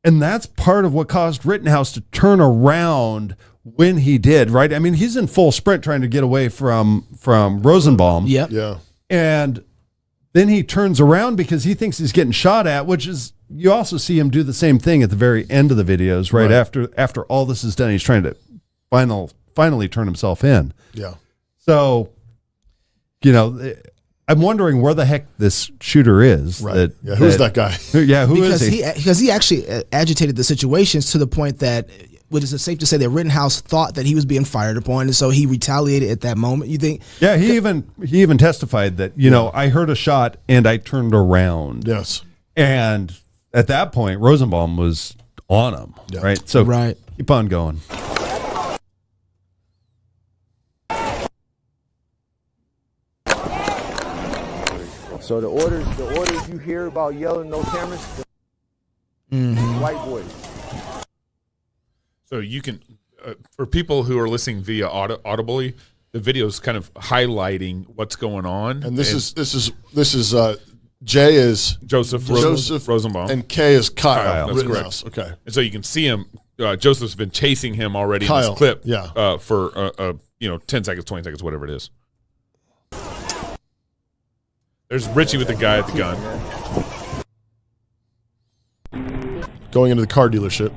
S4: and that's part of what caused Rittenhouse to turn around when he did, right? I mean, he's in full sprint trying to get away from Rosenbaum.
S2: Yep.
S3: Yeah.
S4: And then he turns around because he thinks he's getting shot at, which is, you also see him do the same thing at the very end of the videos, right? After all this is done, he's trying to finally turn himself in.
S3: Yeah.
S4: So, you know, I'm wondering where the heck this shooter is.
S3: Right. Who's that guy?
S4: Who is he?
S2: Because he actually agitated the situations to the point that, what is it safe to say that Rittenhouse thought that he was being fired upon, and so he retaliated at that moment? You think?
S4: Yeah, he even testified that, you know, I heard a shot and I turned around.
S3: Yes.
S4: And at that point, Rosenbaum was on him, right? So keep on going.
S8: So the orders you hear about yelling no cameras, white boys.
S1: So you can, for people who are listening via audibly, the video is kind of highlighting what's going on.
S3: And this is J is
S1: Joseph Rosenbaum,
S3: and K is Kyle.
S1: That's
S3: Rittenhouse.
S1: correct.
S3: Okay.
S1: And so you can see him. Joseph's been chasing him already
S3: Kyle,
S1: in this clip.
S3: yeah.
S1: For 10 seconds, 20 seconds, whatever it is. There's Richie with the guy at the gun.
S3: Going into the car dealership.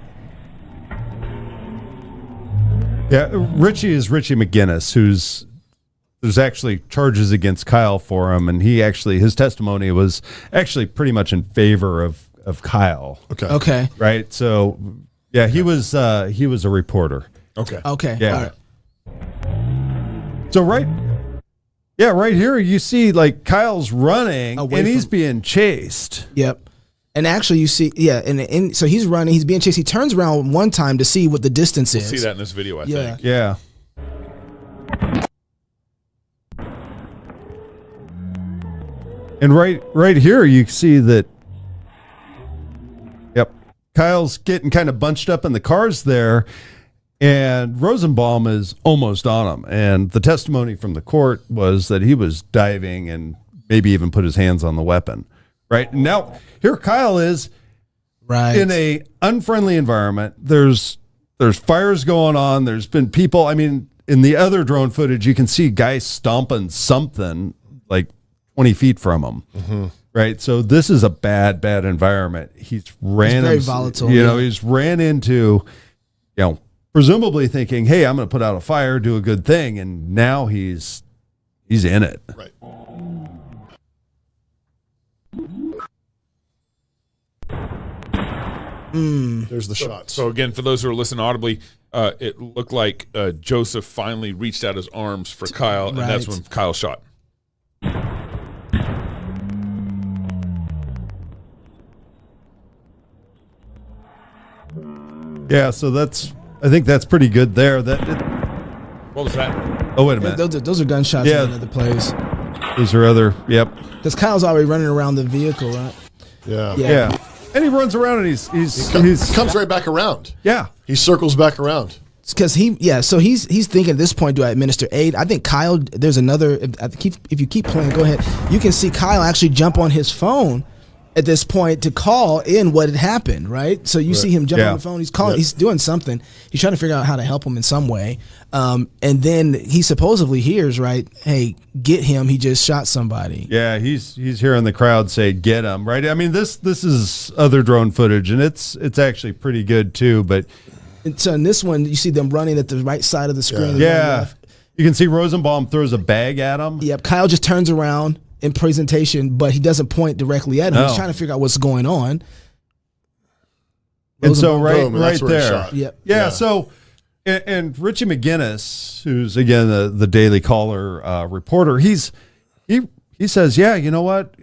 S4: Yeah, Richie is Richie McGinnis, there's actually charges against Kyle for him, and his testimony was actually pretty much in favor of Kyle.
S2: Okay.
S4: Right. So yeah, he was a reporter.
S3: Okay.
S4: Yeah. All right. So right here you see like Kyle's running and he's being chased.
S2: Yep. And actually, you see, and so he's running, he's being chased. He turns around one time to see what the distance is.
S1: See that in this video, I think.
S4: Yeah. And right here, you see that. Yep, Kyle's getting kind of bunched up in the cars there, and Rosenbaum is almost on him. And the testimony from the court was that he was diving and maybe even put his hands on the weapon. Right now, here Kyle is in a unfriendly environment. There's fires going on. There's been people. I mean, in the other drone footage, you can see guys stomping something like 20 feet from him. Mm-hmm. Right. So this is a bad environment. He's very
S2: volatile.
S4: He's ran into, presumably thinking, hey, I'm going to put out a fire, do a good thing. And now he's in it.
S3: Right. There's the shots.
S1: So again, for those who are listening audibly, it looked like Joseph finally reached out his arms for Kyle, and that's when Kyle shot.
S4: Yeah, so I think that's pretty good there.
S1: What was that?
S4: Oh, wait a minute.
S2: Those are gunshots in another place.
S4: Those are other, yep.
S2: Because Kyle's already running around the vehicle, right?
S3: Yeah.
S4: And he runs around and he
S3: comes right back around.
S4: Yeah.
S3: He circles back around.
S2: Because so he's thinking at this point, do I administer aid? I think Kyle, there's another, if you keep playing, go ahead. You can see Kyle actually jump on his phone at this point to call in what had happened, right? So you see him jump
S4: Yeah.
S2: on the phone. He's calling. He's doing something. He's trying to figure out how to help him in some way. And then he supposedly hears, right? Hey, get him. He just shot somebody.
S4: Yeah, he's hearing the crowd say, "Get him!" Right? I mean, this is other drone footage, and it's actually pretty good too. But
S2: And so in this one, you see them running at the right side of the screen.
S4: yeah, you can see Rosenbaum throws a bag at him.
S2: Yep. Kyle just turns around in presentation, but he doesn't point directly at him.
S4: No.
S2: He's trying to figure out what's going on.
S4: And so
S3: Boom, and that's
S4: right
S3: where he
S4: there,
S3: shot.
S2: Yep.
S4: yeah. So, and Richie McGinnis, who's again the Daily Caller reporter, he says, yeah, you know what,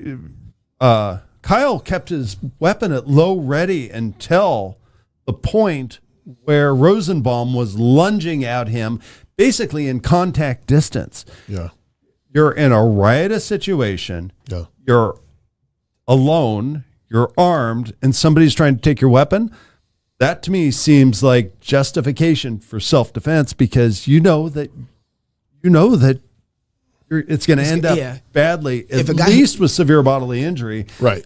S4: Kyle kept his weapon at low ready until the point where Rosenbaum was lunging at him, basically in contact distance.
S3: Yeah.
S4: You're in a riotous situation.
S3: Yeah.
S4: You're alone. You're armed, and somebody's trying to take your weapon. That to me seems like justification for self-defense, because you know that it's going to end up badly, at least with severe bodily injury,
S3: Right.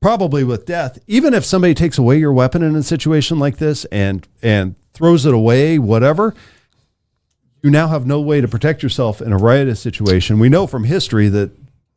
S4: probably with death. Even if somebody takes away your weapon in a situation like this and throws it away, whatever, you now have no way to protect yourself in a riotous situation. We know from history that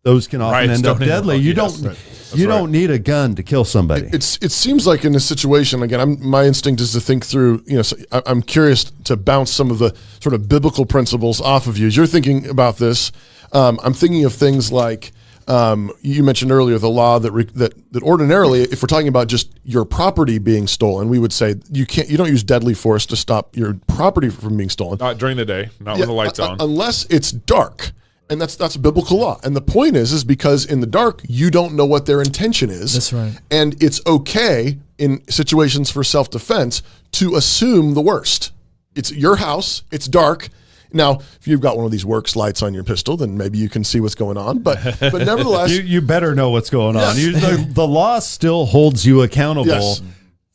S4: those can often
S1: Riots
S4: end up
S1: don't end
S4: deadly.
S1: well.
S4: You
S1: Yes,
S4: don't
S1: right.
S4: you don't need a gun to kill somebody.
S3: It seems like in this situation, again, my instinct is to think through, so I'm curious to bounce some of the sort of biblical principles off of you. As you're thinking about this, I'm thinking of things like, you mentioned earlier the law that ordinarily, if we're talking about just your property being stolen, we would say you don't use deadly force to stop your property from being stolen.
S1: Not during the day, not when the light's on.
S3: Unless it's dark. And that's a biblical law. And the point is because in the dark, you don't know what their intention is.
S2: That's right.
S3: And it's okay in situations for self-defense to assume the worst. It's your house. It's dark. Now, if you've got one of these Werkz lights on your pistol, then maybe you can see what's going on. But nevertheless,
S4: you better know what's going on.
S3: Yes.
S4: The law still holds you accountable
S3: Yes.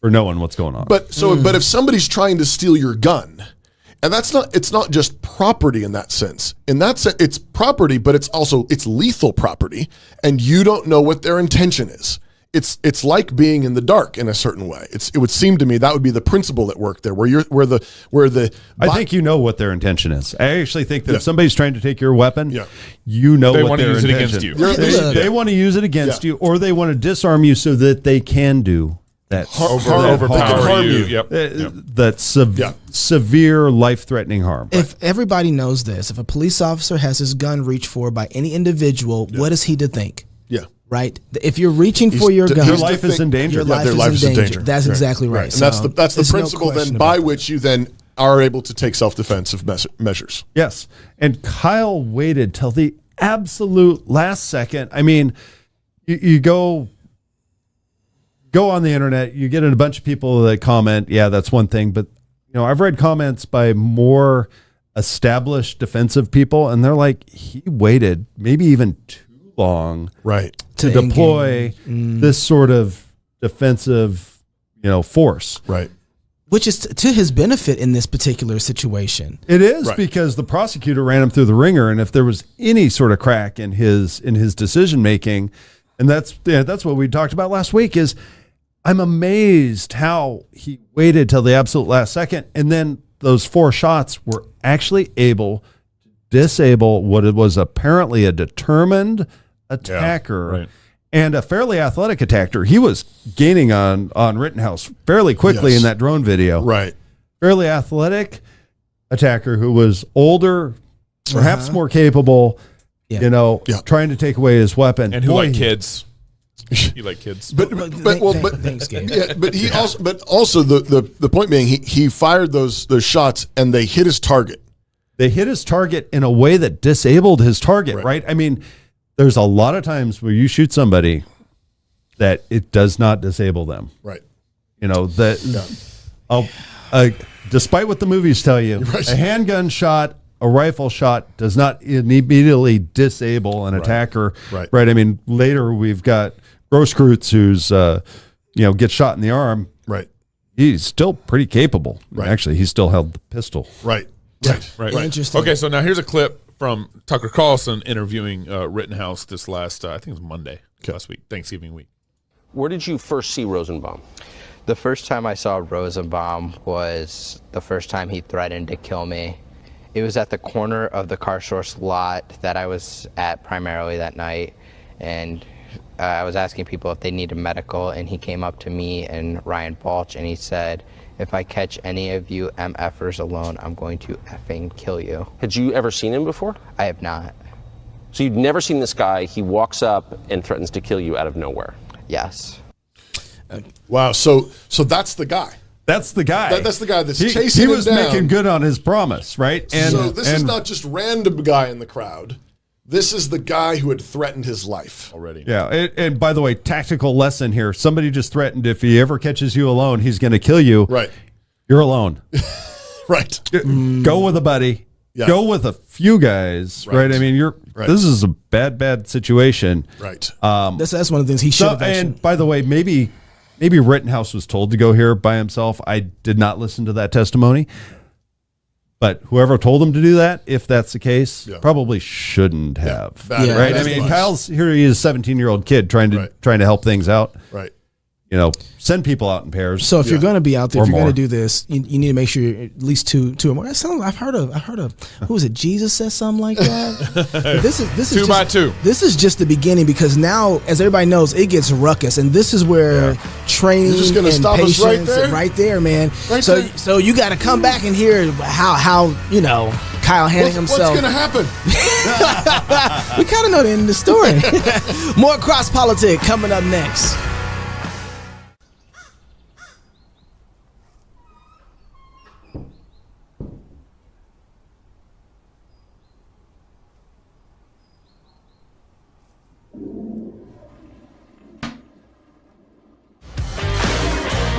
S4: for knowing what's going on.
S3: but if somebody's trying to steal your gun, and it's not just property in that sense. In that sense, it's property, but it's lethal property, and you don't know what their intention is. It's like being in the dark in a certain way. It would seem to me that would be the principle at work there,
S4: I think you know what their intention is. I actually think that if somebody's trying to take your weapon, you know
S1: They
S4: what
S1: want to
S4: their
S1: use it
S4: intention
S1: against you.
S4: is. They want to use it against you, or they want to disarm you so that they can do that.
S1: Overpower you. Yep.
S4: That severe life-threatening harm.
S2: If everybody knows this, if a police officer has his gun reached for by any individual, what is he to think?
S3: Yeah.
S2: Right? If you're reaching for your gun,
S4: your life is in danger.
S2: Your life is in danger. That's exactly right.
S3: And that's the principle then by which you then are able to take self-defensive measures.
S4: Yes. And Kyle waited till the absolute last second. I mean, you go on the internet, you get a bunch of people that comment, yeah, that's one thing. But, I've read comments by more established defensive people, and they're like, he waited maybe even too long to deploy this sort of defensive, force.
S3: Right.
S2: Which is to his benefit in this particular situation.
S4: It is because the prosecutor ran him through the ringer, and if there was any sort of crack in his decision making, and that's what we talked about last week, is I'm amazed how he waited till the absolute last second, and then those 4 shots were actually able to disable what it was apparently a determined attacker and a fairly athletic attacker. He was gaining on Rittenhouse fairly quickly in that drone video.
S3: Right.
S4: Fairly athletic attacker who was older, perhaps more capable, trying to take away his weapon.
S1: And who like kids. You like kids.
S3: But also the point being he fired those shots and they hit his target.
S4: They hit his target in a way that disabled his target, right? I mean, there's a lot of times where you shoot somebody that it does not disable them.
S3: Right.
S4: Despite what the movies tell you, a handgun shot, a rifle shot does not immediately disable an attacker.
S3: Right.
S4: I mean, later we've got Grosskreutz who's, gets shot in the arm.
S3: Right.
S4: He's still pretty capable.
S3: Right.
S4: Actually, he still held the pistol.
S3: Right.
S1: Right.
S2: Interesting.
S1: Okay, so now here's a clip from Tucker Carlson interviewing Rittenhouse this last, I think it was Monday. last week, Thanksgiving week.
S9: Where did you first see Rosenbaum?
S10: The first time I saw Rosenbaum was the first time he threatened to kill me. It was at the corner of the car source lot that I was at primarily that night, and I was asking people if they needed medical, and he came up to me and Ryan Balch, and he said, "If I catch any of you MFers alone, I'm going to effing kill you."
S9: Had you ever seen him before?
S10: I have not.
S9: So you'd never seen this guy. He walks up and threatens to kill you out of nowhere.
S10: Yes.
S3: Wow. So that's the guy.
S4: That's the guy.
S3: That's the guy that's
S4: he
S3: chasing
S4: was
S3: him down.
S4: making good on his promise, right? And
S3: so this is not just random guy in the crowd. This is the guy who had threatened his life
S1: already.
S4: Yeah. And by the way, tactical lesson here. Somebody just threatened if he ever catches you alone, he's going to kill you.
S3: Right.
S4: You're alone.
S3: Right.
S4: Go with a buddy.
S3: Yeah.
S4: Go with a few guys. Right. I mean, this is a bad situation.
S3: Right.
S2: That's one of the things he should have actually.
S4: And by the way, maybe Rittenhouse was told to go here by himself. I did not listen to that testimony. But whoever told him to do that, if that's the case, probably shouldn't have.
S3: Yeah.
S4: Right? I mean, Kyle's here. He is a 17-year-old kid trying to help things out.
S3: Right.
S4: You know, send people out in pairs.
S2: So if you're going to be out there,
S4: Or
S2: if you're going
S4: more.
S2: to do this, you need to make sure you're at least two or more. That sounds, I've heard of. Who was it? Jesus says something like that. But this is
S1: Two by two.
S2: This is just the beginning, because now, as everybody knows, it gets ruckus, and this is where training
S3: You're just gonna
S2: and
S3: stop us
S2: patience,
S3: right
S2: there, man.
S3: Right
S2: so
S3: there.
S2: so you got to come back and hear how Kyle Hanning himself.
S3: What's going to happen?
S2: We kind of know the end of the story. More cross politic coming up next.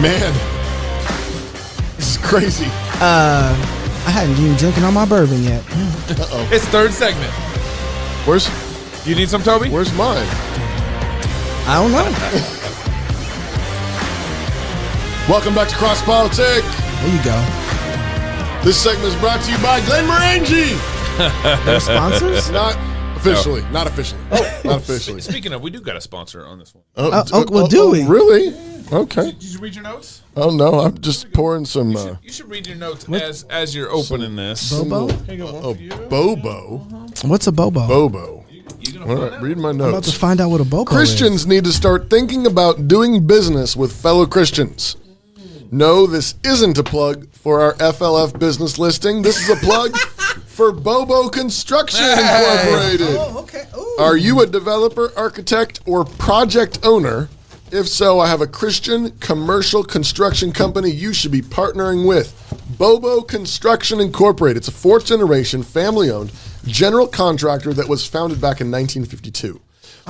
S3: Man, this is crazy.
S2: I hadn't even drinking on my bourbon yet.
S1: It's third segment.
S3: Where's
S1: You need some, Toby?
S3: Where's mine?
S2: I don't know.
S3: Welcome back to Cross Politic.
S2: There you go.
S3: This segment is brought to you by Glenn Morangi.
S2: They're sponsors?
S3: Not officially. Not officially. Not officially.
S1: Speaking of, we do got a sponsor on this one.
S2: Do we?
S3: Really? Okay.
S1: Did you read your notes?
S3: Oh no, I'm just pouring some.
S1: You should read your notes as you're opening this.
S2: Bobo?
S1: Here you go, one for you.
S3: Bobo.
S2: What's a bobo?
S3: Bobo.
S1: You gonna
S3: All
S1: find
S3: right,
S1: out?
S3: read my
S2: I'm about
S3: notes.
S2: to find out what a bobo
S3: Christians need to start thinking about doing business with fellow Christians. No, this isn't a plug for our FLF business listing. This is a plug for Bobo Construction Incorporated.
S2: Oh, okay. Ooh.
S3: Are you a developer, architect, or project owner? If so, I have a Christian commercial construction company you should be partnering with. Bobo Construction Incorporated. It's a fourth-generation, family-owned general contractor that was founded back in 1952.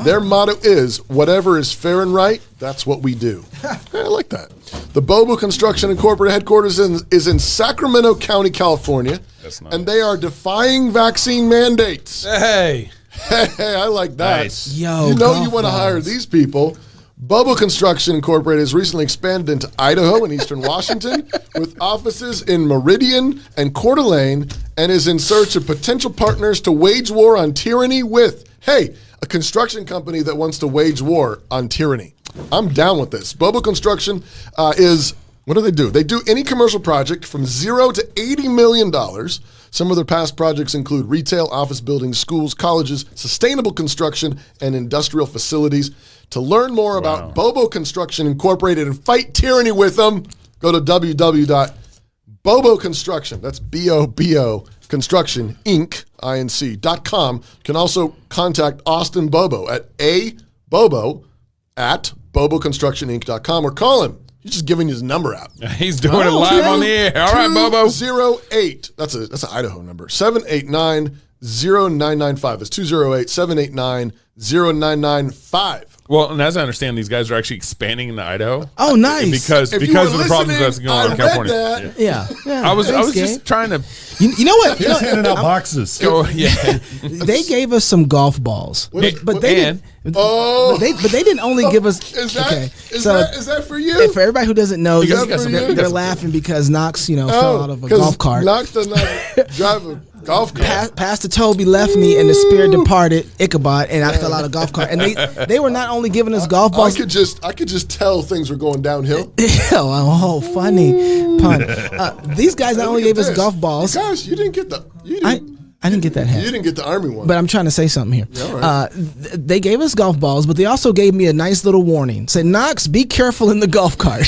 S3: Their motto is, whatever is fair and right, that's what we do. I like that. The Bobo Construction Incorporated headquarters is in Sacramento County, California.
S1: That's nice.
S3: And they are defying vaccine mandates.
S1: Hey.
S3: Hey, I like that.
S1: Nice.
S2: Yo,
S3: you know
S2: golf
S3: you want to
S2: balls.
S3: hire these people. Bobo Construction Incorporated has recently expanded into Idaho and eastern Washington with offices in Meridian and Coeur d'Alene, and is in search of potential partners to wage war on tyranny with, hey, a construction company that wants to wage war on tyranny. I'm down with this. Bobo Construction is, what do? They do any commercial project from $0 to $80 million. Some of their past projects include retail, office buildings, schools, colleges, sustainable construction, and industrial facilities. To learn more about Bobo Construction Incorporated and fight tyranny with them, go to www.boboconstruction. That's B-O-B-O Construction Inc. INC.com. You can also contact Austin Bobo at bobo@boboconstructioninc.com or call him. He's just giving his number out.
S1: He's doing it live on the air. All right, Bobo.
S3: 208. That's an Idaho number. 789-0995. It's 208-789-0995.
S1: Well, and as I understand, these guys are actually expanding into Idaho.
S2: Oh, nice.
S1: Because
S3: If
S1: of
S3: you were
S1: the problems that's
S3: listening,
S1: going on in
S3: I read
S1: California.
S3: that.
S1: Yeah.
S2: Yeah.
S1: I was
S2: Thanks,
S1: just
S2: Gabe.
S1: trying to
S2: You know what?
S4: Just handing out boxes.
S1: go. Yeah.
S2: They gave us some golf balls, but they didn't.
S3: Oh.
S2: But they didn't only give us.
S3: Is that,
S2: okay,
S3: is
S2: so
S3: that for you?
S2: for everybody who doesn't know,
S3: got some- you got
S2: they're
S3: some-
S2: laughing because Knox, fell out of a
S3: 'cause
S2: golf cart.
S3: Knox does not drive a Golf cart.
S2: Pastor Toby left me, and the spirit departed, Ichabod, and I fell out of golf cart. And they were not only giving us golf balls.
S3: I could just tell things were going downhill.
S2: Oh, funny pun. These guys not only gave us golf balls.
S3: Guys, you didn't get the.
S2: I didn't get that hat.
S3: You didn't get the Army one.
S2: But I'm trying to say something here.
S3: Yeah, right.
S2: They gave us golf balls, but they also gave me a nice little warning. Said, Knox, be careful in the golf cart.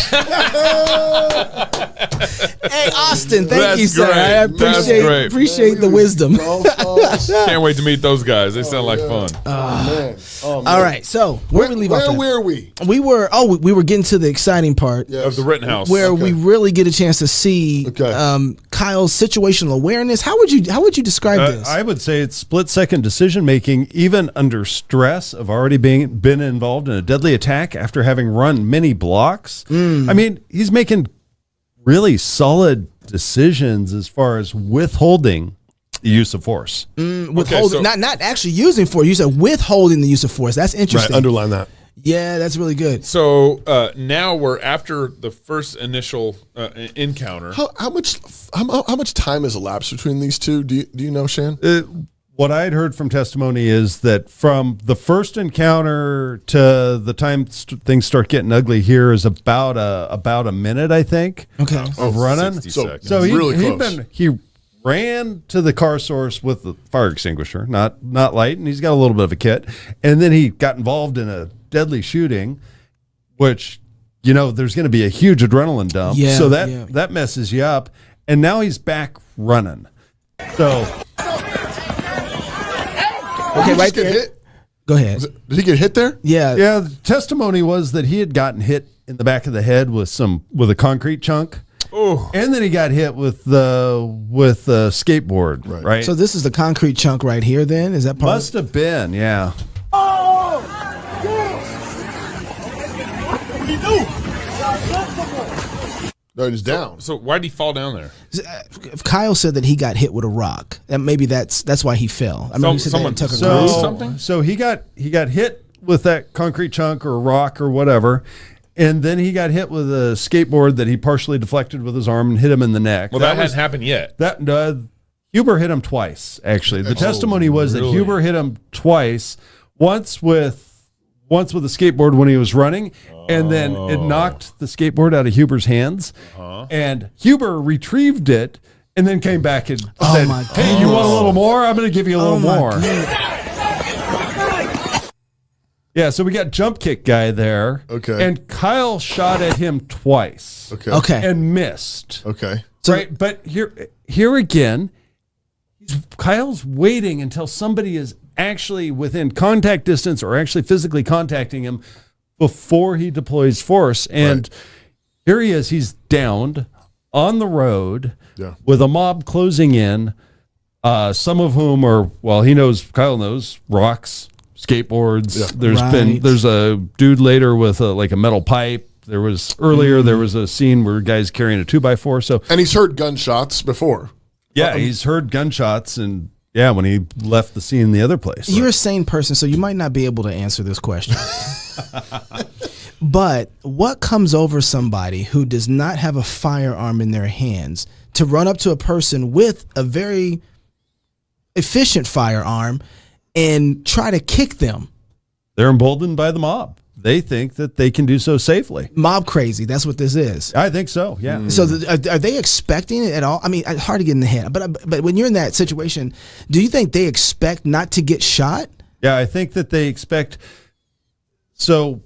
S2: Hey, Austin, thank you, sir.
S1: Great.
S2: I appreciate the wisdom.
S1: Can't wait to meet those guys. They sound like fun.
S3: Man.
S2: All right, so where we leave off?
S3: Where were we?
S2: We were getting to the exciting part
S1: Of the Rittenhouse.
S2: where we really get a chance to see Kyle's situational awareness. How would you describe this?
S4: I would say it's split-second decision-making, even under stress of already been involved in a deadly attack after having run many blocks. I mean, he's making really solid decisions as far as withholding the use of force.
S2: Withholding, not actually using force. You said withholding the use of force. That's interesting.
S3: Right, underline that.
S2: Yeah, that's really good.
S1: So now we're after the first initial encounter.
S3: How much time has elapsed between these two? Do you know, Shan?
S4: What I had heard from testimony is that from the first encounter to the time things start getting ugly here is about a minute, I think.
S2: Okay.
S4: Of running.
S1: 60 seconds.
S4: So
S3: really close.
S4: he ran to the car source with the fire extinguisher, not light, and he's got a little bit of a kit. And then he got involved in a deadly shooting, which, there's going to be a huge adrenaline dump.
S2: Yeah,
S4: so that messes you up. And now he's back running. So,
S2: Okay, right there.
S3: Hit?
S2: Go ahead.
S3: Did he get hit there?
S2: Yeah.
S4: yeah, the testimony was that he had gotten hit in the back of the head with a concrete chunk.
S1: Oh.
S4: And then he got hit with the skateboard, right?
S2: So this is the concrete chunk right here. Then is that part?
S4: Must have been, yeah.
S3: No, he's down.
S1: So why did he fall down there?
S2: Kyle said that he got hit with a rock, and maybe that's why he fell. I mean, he said that in Tucker Carlson.
S1: something?
S4: So he got hit with that concrete chunk or rock or whatever, and then he got hit with a skateboard that he partially deflected with his arm and hit him in the neck.
S1: Well, that hasn't happened yet.
S4: Huber hit him twice, actually. The testimony was that Huber hit him twice, once with a skateboard when he was running, and then it knocked the skateboard out of Huber's hands, and Huber retrieved it and then came back and said, "Hey, you want a little more? I'm going to give you a little more." Yeah, so we got jump kick guy there.
S3: Okay.
S4: And Kyle shot at him twice.
S2: Okay.
S4: And missed.
S3: Okay.
S4: Right, but here again, Kyle's waiting until somebody is actually within contact distance or actually physically contacting him before he deploys force. And here he is. He's downed on the road with a mob closing in, some of whom are, Kyle knows, rocks, skateboards. Yeah. There's a dude later with a metal pipe. There was a scene where guys carrying a 2x4. And
S3: he's heard gunshots before.
S4: Yeah, he's heard gunshots and when he left the scene in the other place.
S2: You're a sane person, so you might not be able to answer this question. But what comes over somebody who does not have a firearm in their hands to run up to a person with a very efficient firearm and try to kick them?
S4: They're emboldened by the mob. They think that they can do so safely.
S2: Mob crazy. That's what this is.
S4: I think so. Yeah.
S2: So are they expecting it at all? I mean, it's hard to get in the head. But when you're in that situation, do you think they expect not to get shot?
S4: Yeah, I think that they expect. So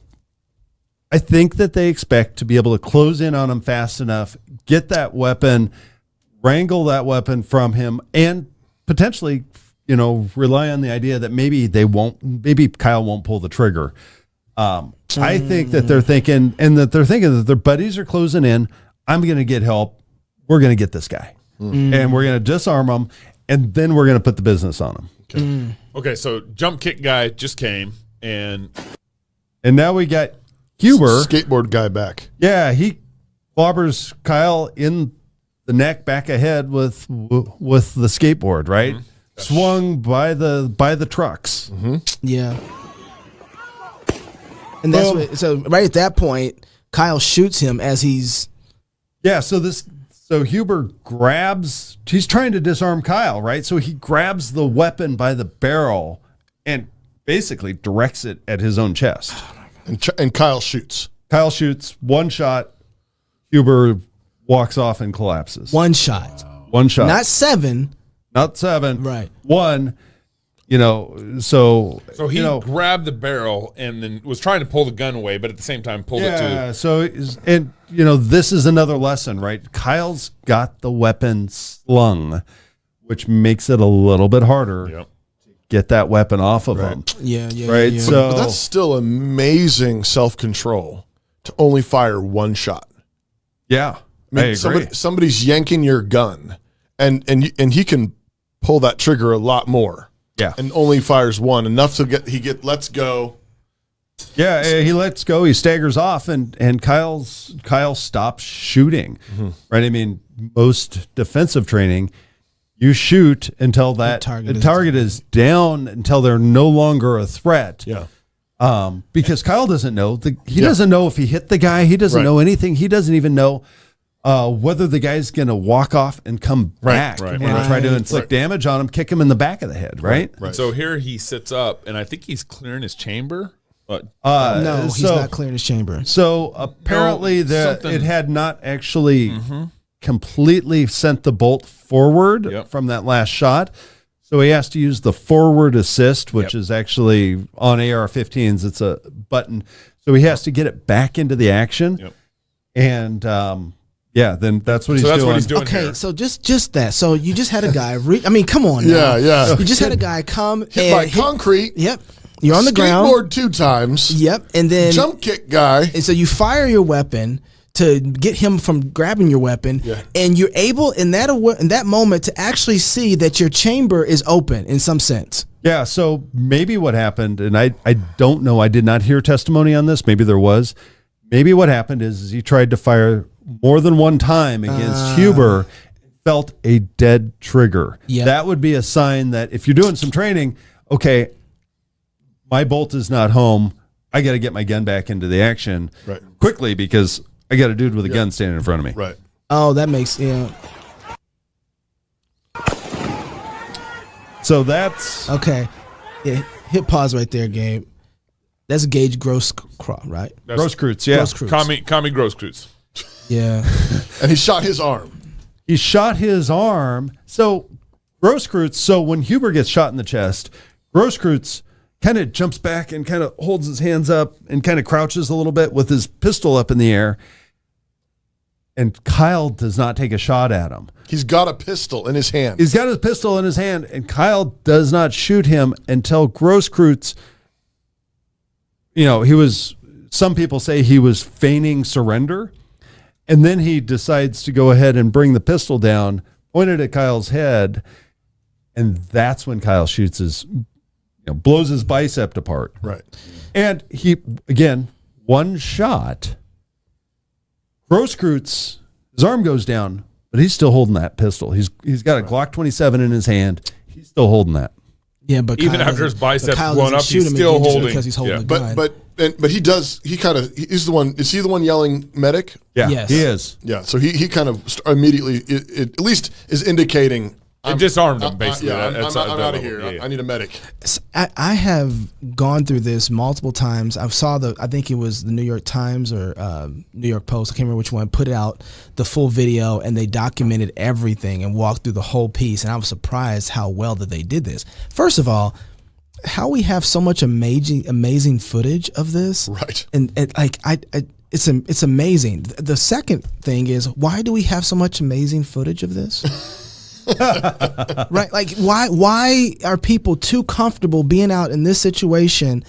S4: I think that they expect to be able to close in on him fast enough, get that weapon, wrangle that weapon from him, and potentially, rely on the idea that maybe Kyle won't pull the trigger. I think that they're thinking, that their buddies are closing in. I'm going to get help. We're going to get this guy, and we're going to disarm him, and then we're going to put the business on him.
S1: Okay, so jump kick guy just came, and
S4: now we got Huber,
S3: skateboard guy back.
S4: Yeah, he clobbers Kyle in the neck, back ahead with the skateboard, right? Swung by the trucks.
S2: Yeah. And that's so right at that point, Kyle shoots him as he's.
S4: Yeah, so this So Huber he's trying to disarm Kyle, right? So he grabs the weapon by the barrel and basically directs it at his own chest.
S3: And Kyle shoots.
S4: Kyle shoots, one shot. Huber walks off and collapses.
S2: One shot.
S4: One shot.
S2: Not seven.
S4: Not seven.
S2: Right.
S4: One. So
S1: he grabbed the barrel and then was trying to pull the gun away, but at the same time pulled it too.
S4: Yeah. So this is another lesson, right? Kyle's got the weapon slung, which makes it a little bit harder to get that weapon off of him.
S2: Yeah.
S4: Right.
S2: Yeah.
S4: So
S3: But that's still amazing self-control to only fire one shot.
S4: Yeah.
S3: I mean, somebody's yanking your gun, and he can pull that trigger a lot more.
S4: Yeah.
S3: And only fires one, enough to lets go.
S4: Yeah, he lets go. He staggers off, and Kyle stops shooting.
S3: Mm-hmm.
S4: Right. I mean, most defensive training, you shoot until that target is down, until they're no longer a threat.
S3: Yeah.
S4: Because Kyle doesn't know. He doesn't know if he hit the guy. He doesn't know anything. He doesn't even know whether the guy's going to walk off and come back and try to inflict damage on him, kick him in the back of the head, right?
S1: So here he sits up, and I think he's clearing his chamber. But
S2: no, he's not clearing his chamber.
S4: So apparently it had not actually completely sent the bolt forward from that last shot. So he has to use the forward assist, which is actually on AR-15s. It's a button. So he has to get it back into the action. And then that's what he's doing.
S1: That's what he's doing.
S2: Okay,
S1: here.
S2: so just that. So you just had a guy. Come on.
S3: Yeah.
S2: You just had a guy come
S3: hit by concrete.
S2: Yep. You're on the ground.
S3: Skateboard 2 times.
S2: Yep. And then
S3: jump kick guy.
S2: And so you fire your weapon to get him from grabbing your weapon, and you're able in that moment to actually see that your chamber is open in some sense.
S4: Yeah, so maybe what happened, and I don't know, I did not hear testimony on this, maybe there was. Maybe what happened is he tried to fire more than one time against Huber, felt a dead trigger.
S2: Yep.
S4: That would be a sign that if you're doing some training, okay, my bolt is not home, I got to get my gun back into the action quickly because I got a dude with a gun standing in front of me.
S3: Right.
S2: Oh, that makes
S4: So that's
S2: okay. Yeah, hit pause right there, Gabe. That's Gage Grosskreutz, right?
S4: Grosskreutz, yeah.
S1: Kami Grosskreutz.
S2: Yeah.
S3: And he shot his arm.
S4: He shot his arm. So Grosskreutz, when Huber gets shot in the chest, Grosskreutz kind of jumps back and kind of holds his hands up and kind of crouches a little bit with his pistol up in the air. And Kyle does not take a shot at him.
S3: He's got a pistol in his hand.
S4: He's got his pistol in his hand, and Kyle does not shoot him until Grosskreutz, some people say he was feigning surrender. And then he decides to go ahead and bring the pistol down, point it at Kyle's head. And that's when Kyle shoots blows his bicep apart.
S3: Right.
S4: And he, again, one shot. Grosskreutz, his arm goes down, but he's still holding that pistol. He's got a Glock 27 in his hand. He's still holding that.
S2: Yeah, but
S1: even after his biceps blown up, he's still holding.
S2: Because he's holding a gun.
S3: But he does. He's the one. Is he the one yelling medic?
S4: Yeah,
S2: yes.
S4: He is.
S3: Yeah. So he kind of immediately, it at least is indicating.
S1: It disarmed him, basically.
S3: I'm out of here.
S1: Yeah.
S3: I need a medic.
S2: I have gone through this multiple times. I think it was the New York Times or New York Post, I can't remember which one, put out the full video, and they documented everything and walked through the whole piece. And I was surprised how well that they did this. First of all, how we have so much amazing footage of this.
S3: Right.
S2: And it's amazing. The second thing is, why do we have so much amazing footage of this? Right, like why are people too comfortable being out in this situation?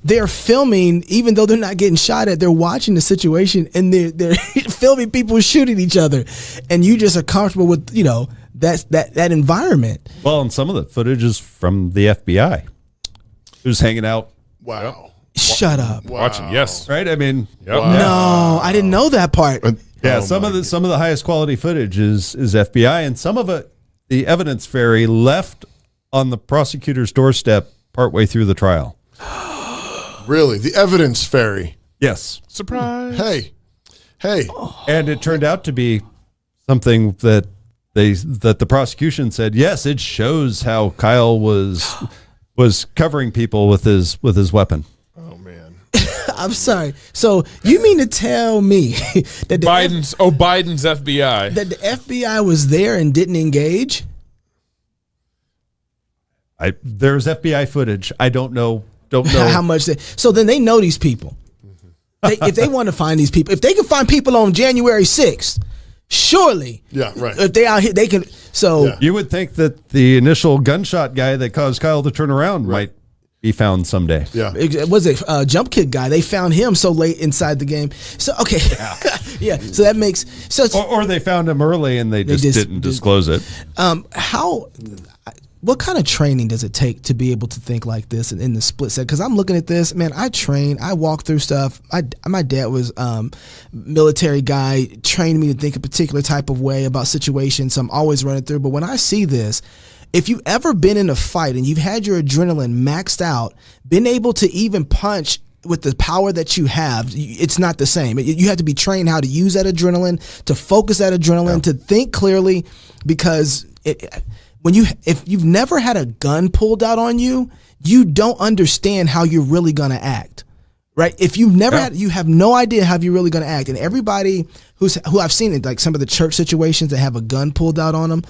S2: They're filming, even though they're not getting shot at. They're watching the situation and they're filming people shooting each other, and you just are comfortable with that environment.
S4: Well, and some of the footage is from the FBI, who's hanging out.
S3: Wow.
S2: Shut up.
S3: Wow.
S1: Watching, yes.
S4: Right. I mean,
S2: no, I didn't know that part.
S4: Yeah, some of the highest quality footage is FBI, and some of it, the evidence fairy left on the prosecutor's doorstep partway through the trial.
S3: Really? The evidence fairy?
S4: Yes.
S1: Surprise.
S3: Hey.
S4: And it turned out to be something that the prosecution said, yes, it shows how Kyle was covering people with his weapon.
S3: Oh man.
S2: I'm sorry. So you mean to tell me that
S1: Biden's FBI,
S2: that the FBI was there and didn't engage?
S4: There's FBI footage. I don't know
S2: how much. So then they know these people. If they want to find these people, if they can find people on January 6th, surely,
S3: yeah, right.
S2: If they out here, they can. So
S3: Yeah.
S4: You would think that the initial gunshot guy that caused Kyle to turn around might be found someday.
S3: Yeah.
S2: it was a jump kick guy. They found him so late inside the game. So okay, yeah. So that makes so.
S4: Or they found him early and they just didn't disclose it.
S2: What kind of training does it take to be able to think like this in the split set? Because I'm looking at this, man. I train, I walk through stuff. My dad was military guy, trained me to think a particular type of way about situations. So I'm always running through. But when I see this, if you've ever been in a fight and you've had your adrenaline maxed out, been able to even punch with the power that you have, it's not the same. You have to be trained how to use that adrenaline, to focus that adrenaline, to think clearly, because if you've never had a gun pulled out on you, you don't understand how you're really going to act, right? If you've never had, you have no idea how you're really going to act. And everybody who I've seen it, like some of the church situations that have a gun pulled out on them,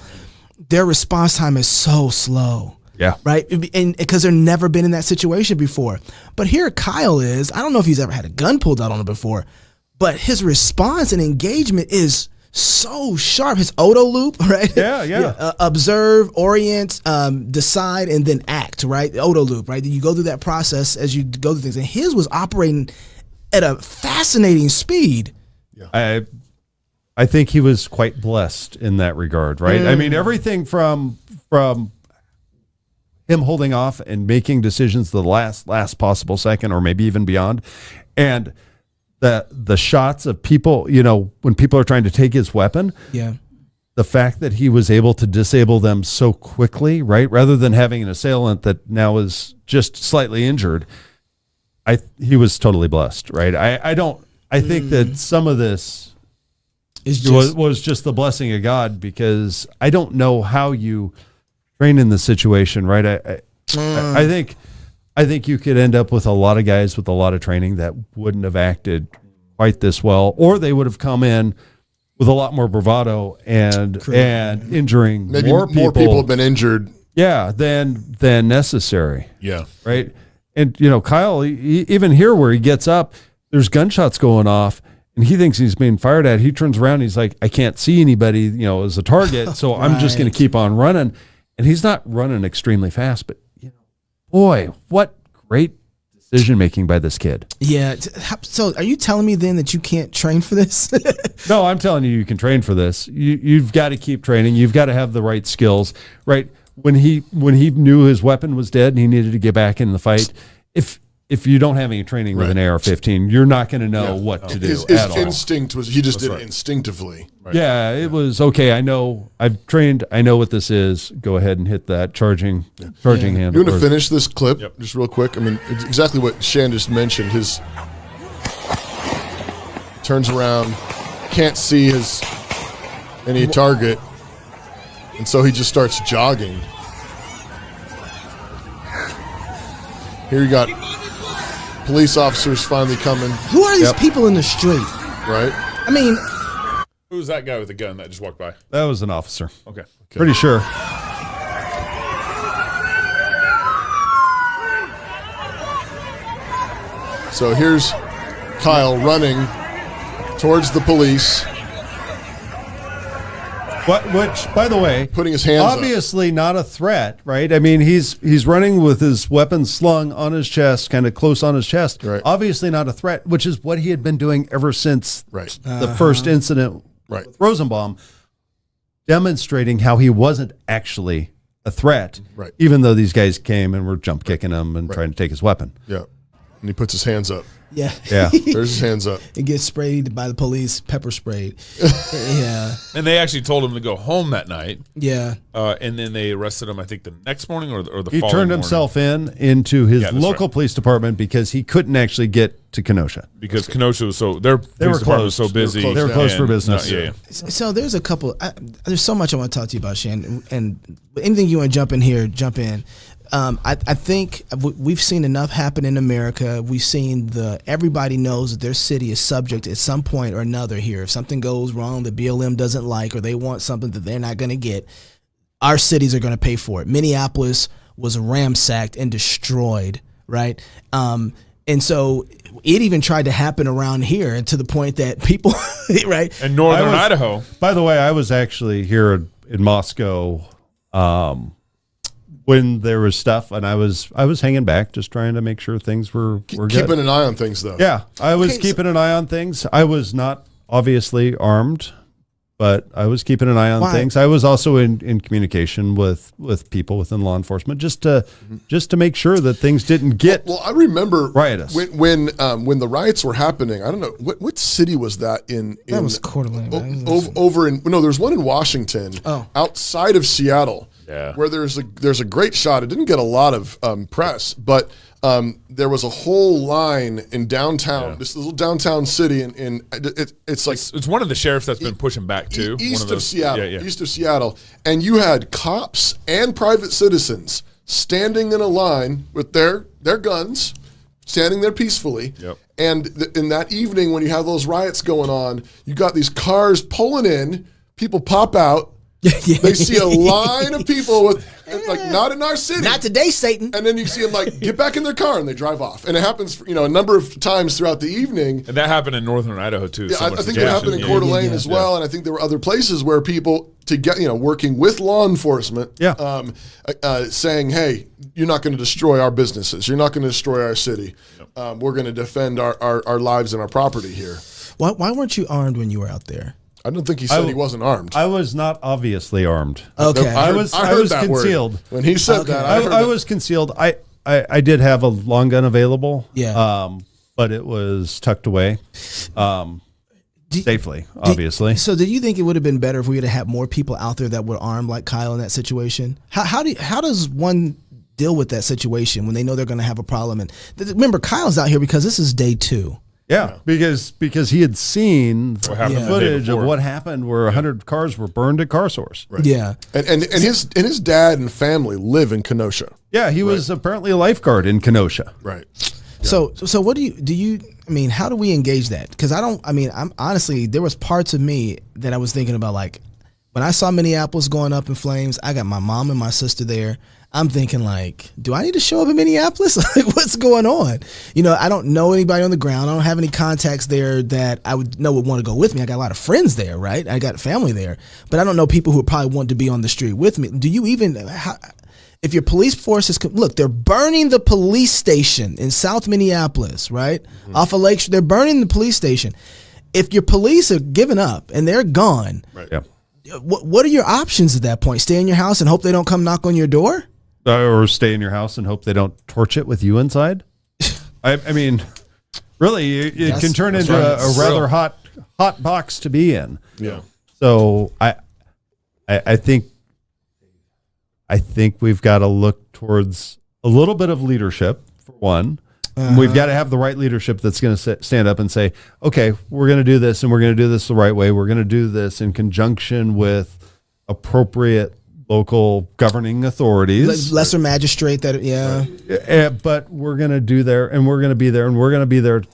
S2: their response time is so slow.
S4: Yeah.
S2: Right. And because they've never been in that situation before. But here Kyle is, I don't know if he's ever had a gun pulled out on him before, but his response and engagement is so sharp. His Odo loop, right?
S4: Yeah.
S2: Observe, orient, decide, and then act, right? The Odo loop, right? You go through that process as you go through things. And his was operating at a fascinating speed.
S4: Yeah. I think he was quite blessed in that regard, right? I mean, everything from him holding off and making decisions the last possible second, or maybe even beyond, and the shots of people, when people are trying to take his weapon, the fact that he was able to disable them so quickly, right, rather than having an assailant that now is just slightly injured, he was totally blessed, right? I think that some of this was just the blessing of God, because I don't know how you train in the situation, right? I think you could end up with a lot of guys with a lot of training that wouldn't have acted quite this well, or they would have come in with a lot more bravado and injuring
S3: Maybe
S4: more people
S3: have been injured.
S4: Yeah, than necessary.
S3: Yeah.
S4: Right. And Kyle, even here where he gets up, there's gunshots going off, and he thinks he's being fired at. He turns around, and he's like, I can't see anybody, as a target, so I'm just going to keep on running. And he's not running extremely fast, but boy, what great decision making by this kid.
S2: Yeah. So are you telling me then that you can't train for this?
S4: No, I'm telling you can train for this. You've got to keep training. You've got to have the right skills, right? When he knew his weapon was dead and he needed to get back in the fight, if you don't have any training with an AR-15, you're not going to know what to do.
S3: His instinct was he just did it instinctively.
S4: Right. Yeah, it was okay. I know. I've trained. I know what this is. Go ahead and hit that charging hand.
S3: You want to finish this clip just real quick? I mean, it's exactly what Shan just mentioned. His turns around, can't see any target, and so he just starts jogging. Here you got police officers finally coming.
S2: Who are these people in the street?
S3: Right.
S2: I mean,
S1: who's that guy with the gun that just walked by?
S4: That was an officer.
S1: Okay.
S4: Pretty sure.
S3: So here's Kyle running towards the police.
S4: Which, by the way,
S3: putting his hands
S4: obviously not a threat, right? I mean, he's running with his weapon slung on his chest, kind of close on his chest.
S3: Right.
S4: Obviously not a threat, which is what he had been doing ever since the first incident with Rosenbaum, demonstrating how he wasn't actually a threat, even though these guys came and were jump kicking him and trying to take his weapon.
S3: Yeah. and he puts his hands up.
S2: Yeah.
S4: Yeah.
S3: There's his hands up.
S2: It gets sprayed by the police, pepper sprayed. Yeah.
S1: And they actually told him to go home that night.
S2: Yeah.
S1: And then they arrested him, I think, the next morning or the
S4: He
S1: following
S4: turned
S1: morning.
S4: himself into his
S1: Yeah, that's
S4: local
S1: right.
S4: police department because he couldn't actually get to Kenosha.
S1: Because Kenosha was so their police
S4: were
S1: department was
S4: closed.
S1: so busy.
S3: They were
S4: They were closed for
S1: and-
S4: business.
S1: yeah.
S2: So there's a couple. There's so much I want to talk to you about, Shan. And anything you want to jump in here, jump in. I think we've seen enough happen in America. We've seen everybody knows that their city is subject at some point or another here. If something goes wrong that BLM doesn't like, or they want something that they're not going to get, our cities are going to pay for it. Minneapolis was ransacked and destroyed, right? And so it even tried to happen around here, and to the point that people, right?
S1: And northern
S4: I was-
S1: Idaho.
S4: By the way, I was actually here in Moscow when there was stuff, and I was hanging back, just trying to make sure things were good.
S3: Keeping an eye on things, though.
S4: Yeah, I was
S2: Okay,
S4: keeping an eye on things. I was not obviously armed, but I was keeping an eye on
S2: Why?
S4: things. I was also in communication with people within law enforcement, just to make sure that things didn't get.
S3: Well, I remember
S4: Riotous.
S3: when the riots were happening. I don't know what city was that in.
S2: That was Coeur d'Alene, right?
S3: Over in there's one in Washington, outside of Seattle, where there's a great shot. It didn't get a lot of press, but there was a whole line in downtown, this little downtown city, and it's like
S1: It's one of the sheriffs that's been pushing back too.
S3: east
S1: One
S3: of
S1: those-
S3: Seattle,
S1: Yeah.
S3: east of Seattle, and you had cops and private citizens standing in a line with their guns, standing there peacefully.
S1: Yep.
S3: And in that evening, when you have those riots going on, you got these cars pulling in, people pop out. They see a line of people with like not in our city.
S2: Not today, Satan.
S3: And then you see them like get back in their car and they drive off. And it happens, a number of times throughout the evening.
S1: And that happened in northern Idaho too.
S3: Yeah,
S1: so
S3: I
S1: much
S3: think
S1: gas
S3: it happened in
S1: and-
S3: Coeur d'Alene as well, and I think there were other places where people working with law enforcement, saying, "Hey, you're not going to destroy our businesses. You're not going to destroy our city. We're going to defend our lives and our property here."
S2: Why weren't you armed when you were out there?
S3: I don't think he said he wasn't armed.
S4: I was not obviously armed.
S2: Okay.
S4: I was
S3: heard that word.
S4: concealed.
S3: When he said
S2: Okay.
S3: that,
S4: I was concealed. I did have a long gun available.
S2: Yeah.
S4: But it was tucked away. Safely, obviously.
S2: So, do you think it would have been better if we had had more people out there that were armed, like Kyle, in that situation? How does one deal with that situation when they know they're going to have a problem? And remember, Kyle's out here because this is day 2.
S4: Yeah, because he had seen
S1: happened the day
S4: footage of
S1: before.
S4: what happened where 100 cars were burned at Car Source.
S3: Right.
S2: Yeah.
S3: And his dad and family live in Kenosha.
S4: Yeah, he was apparently a lifeguard in Kenosha.
S3: Right.
S2: So what do you? I mean, how do we engage that? Because I'm honestly, there was parts of me that I was thinking about, like when I saw Minneapolis going up in flames. I got my mom and my sister there. I'm thinking, like, do I need to show up in Minneapolis? Like, what's going on? I don't know anybody on the ground. I don't have any contacts there that I would want to go with me. I got a lot of friends there, right? I got family there, but I don't know people who probably want to be on the street with me. Do you even? If your police force is look, they're burning the police station in South Minneapolis, right? Off of Lake Shore, they're burning the police station. If your police are giving up and they're gone,
S3: Right.
S4: Yeah.
S2: what are your options at that point? Stay in your house and hope they don't come knock on your door?
S4: Or stay in your house and hope they don't torch it with you inside. I mean, really, it can turn into a rather hot box to be in.
S3: Yeah.
S4: So I think we've got to look towards a little bit of leadership for one. We've got to have the right leadership that's going to stand up and say, okay, we're going to do this and we're going to do this the right way. We're going to do this in conjunction with appropriate local governing authorities.
S2: Lesser magistrate
S4: But we're going to do there and we're going to be there and we're going to be there.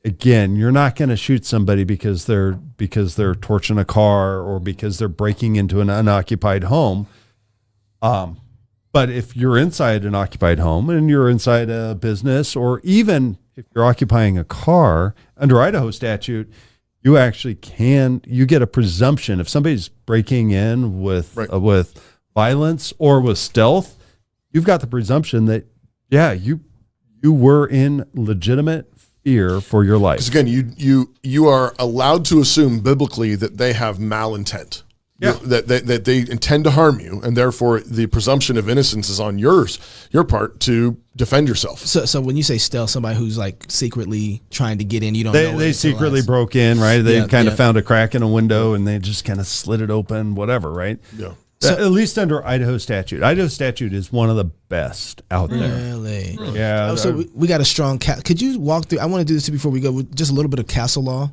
S4: Again, you're not going to shoot somebody because they're torching a car or because they're breaking into an unoccupied home. But if you're inside an occupied home and you're inside a business, or even if you're occupying a car, under Idaho statute, you actually you get a presumption if somebody's breaking in with violence or with stealth, you've got the presumption that you were in legitimate fear for your life.
S3: Because again, you are allowed to assume biblically that they have malintent.
S1: Yeah.
S3: That they intend to harm you, and therefore the presumption of innocence is on your part to defend yourself.
S2: So when you say stealth, somebody who's like secretly trying to get in, you don't know.
S4: They secretly broke in, right? They kind of found a crack in a window and they just kind of slid it open, whatever, right?
S3: Yeah.
S4: So, at least under Idaho statute. Idaho statute is one of the best out there.
S2: Really?
S4: Yeah.
S2: So we got a strong could you walk through? I want to do this before we go with just a little bit of castle law,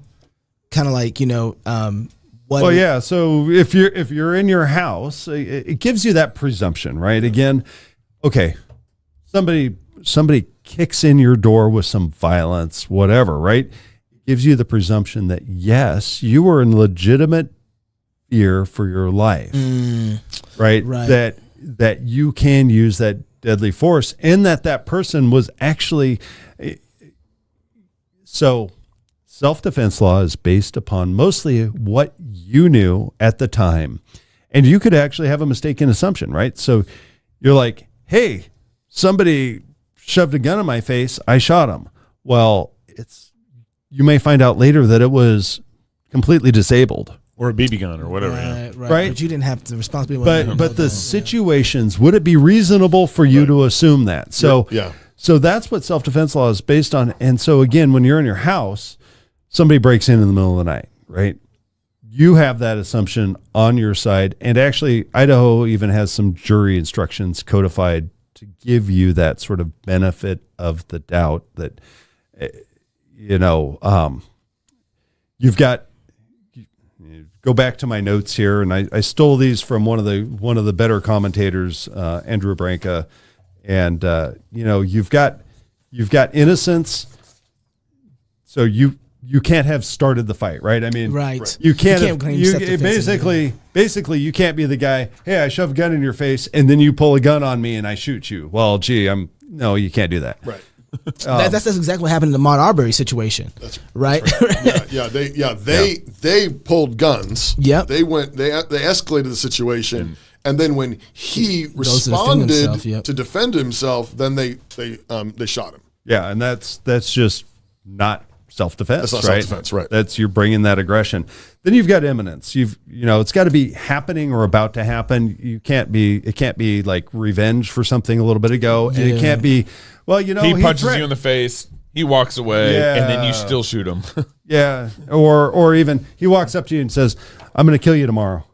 S2: kind of like what.
S4: Well, yeah. So if you're in your house, it gives you that presumption, right? Again, okay, somebody kicks in your door with some violence, whatever, right? It gives you the presumption that yes, you were in legitimate fear for your life, right? That you can use that deadly force, and that person was actually. So self-defense law is based upon mostly what you knew at the time, and you could actually have a mistaken assumption, right? So you're like, hey, somebody shoved a gun in my face, I shot him. Well, you may find out later that it was completely disabled.
S1: Or a BB gun or whatever.
S2: Right. But you didn't have the responsibility.
S4: But the situations, would it be reasonable for you to assume that? So So that's what self-defense law is based on. And so again, when you're in your house, somebody breaks in the middle of the night, right? You have that assumption on your side. And actually, Idaho even has some jury instructions codified to give you that sort of benefit of the doubt that, you've got. Go back to my notes here, and I stole these from one of the better commentators, Andrew Branca, and you've got innocence, so you can't have started the fight, right? I mean,
S2: right?
S4: You can't
S2: claim
S4: basically you can't be the guy. Hey, I shove a gun in your face, and then you pull a gun on me and I shoot you. Well, gee, no, you can't do that,
S3: right?
S2: That's exactly what happened in the Ahmaud Arbery situation. That's right.
S3: They pulled guns.
S2: Yeah.
S3: They escalated the situation, and then when he responded to defend himself, then they shot him.
S4: Yeah, and that's just not self-defense.
S3: That's not
S4: right?
S3: self-defense, right?
S4: That's you're bringing that aggression. Then you've got imminence. It's got to be happening or about to happen. It can't be like revenge for something a little bit ago, and it can't be. Well, he
S1: punches you in the face, he walks away, and then you still shoot him.
S4: Yeah, or even he walks up to you and says, "I'm going to kill you tomorrow."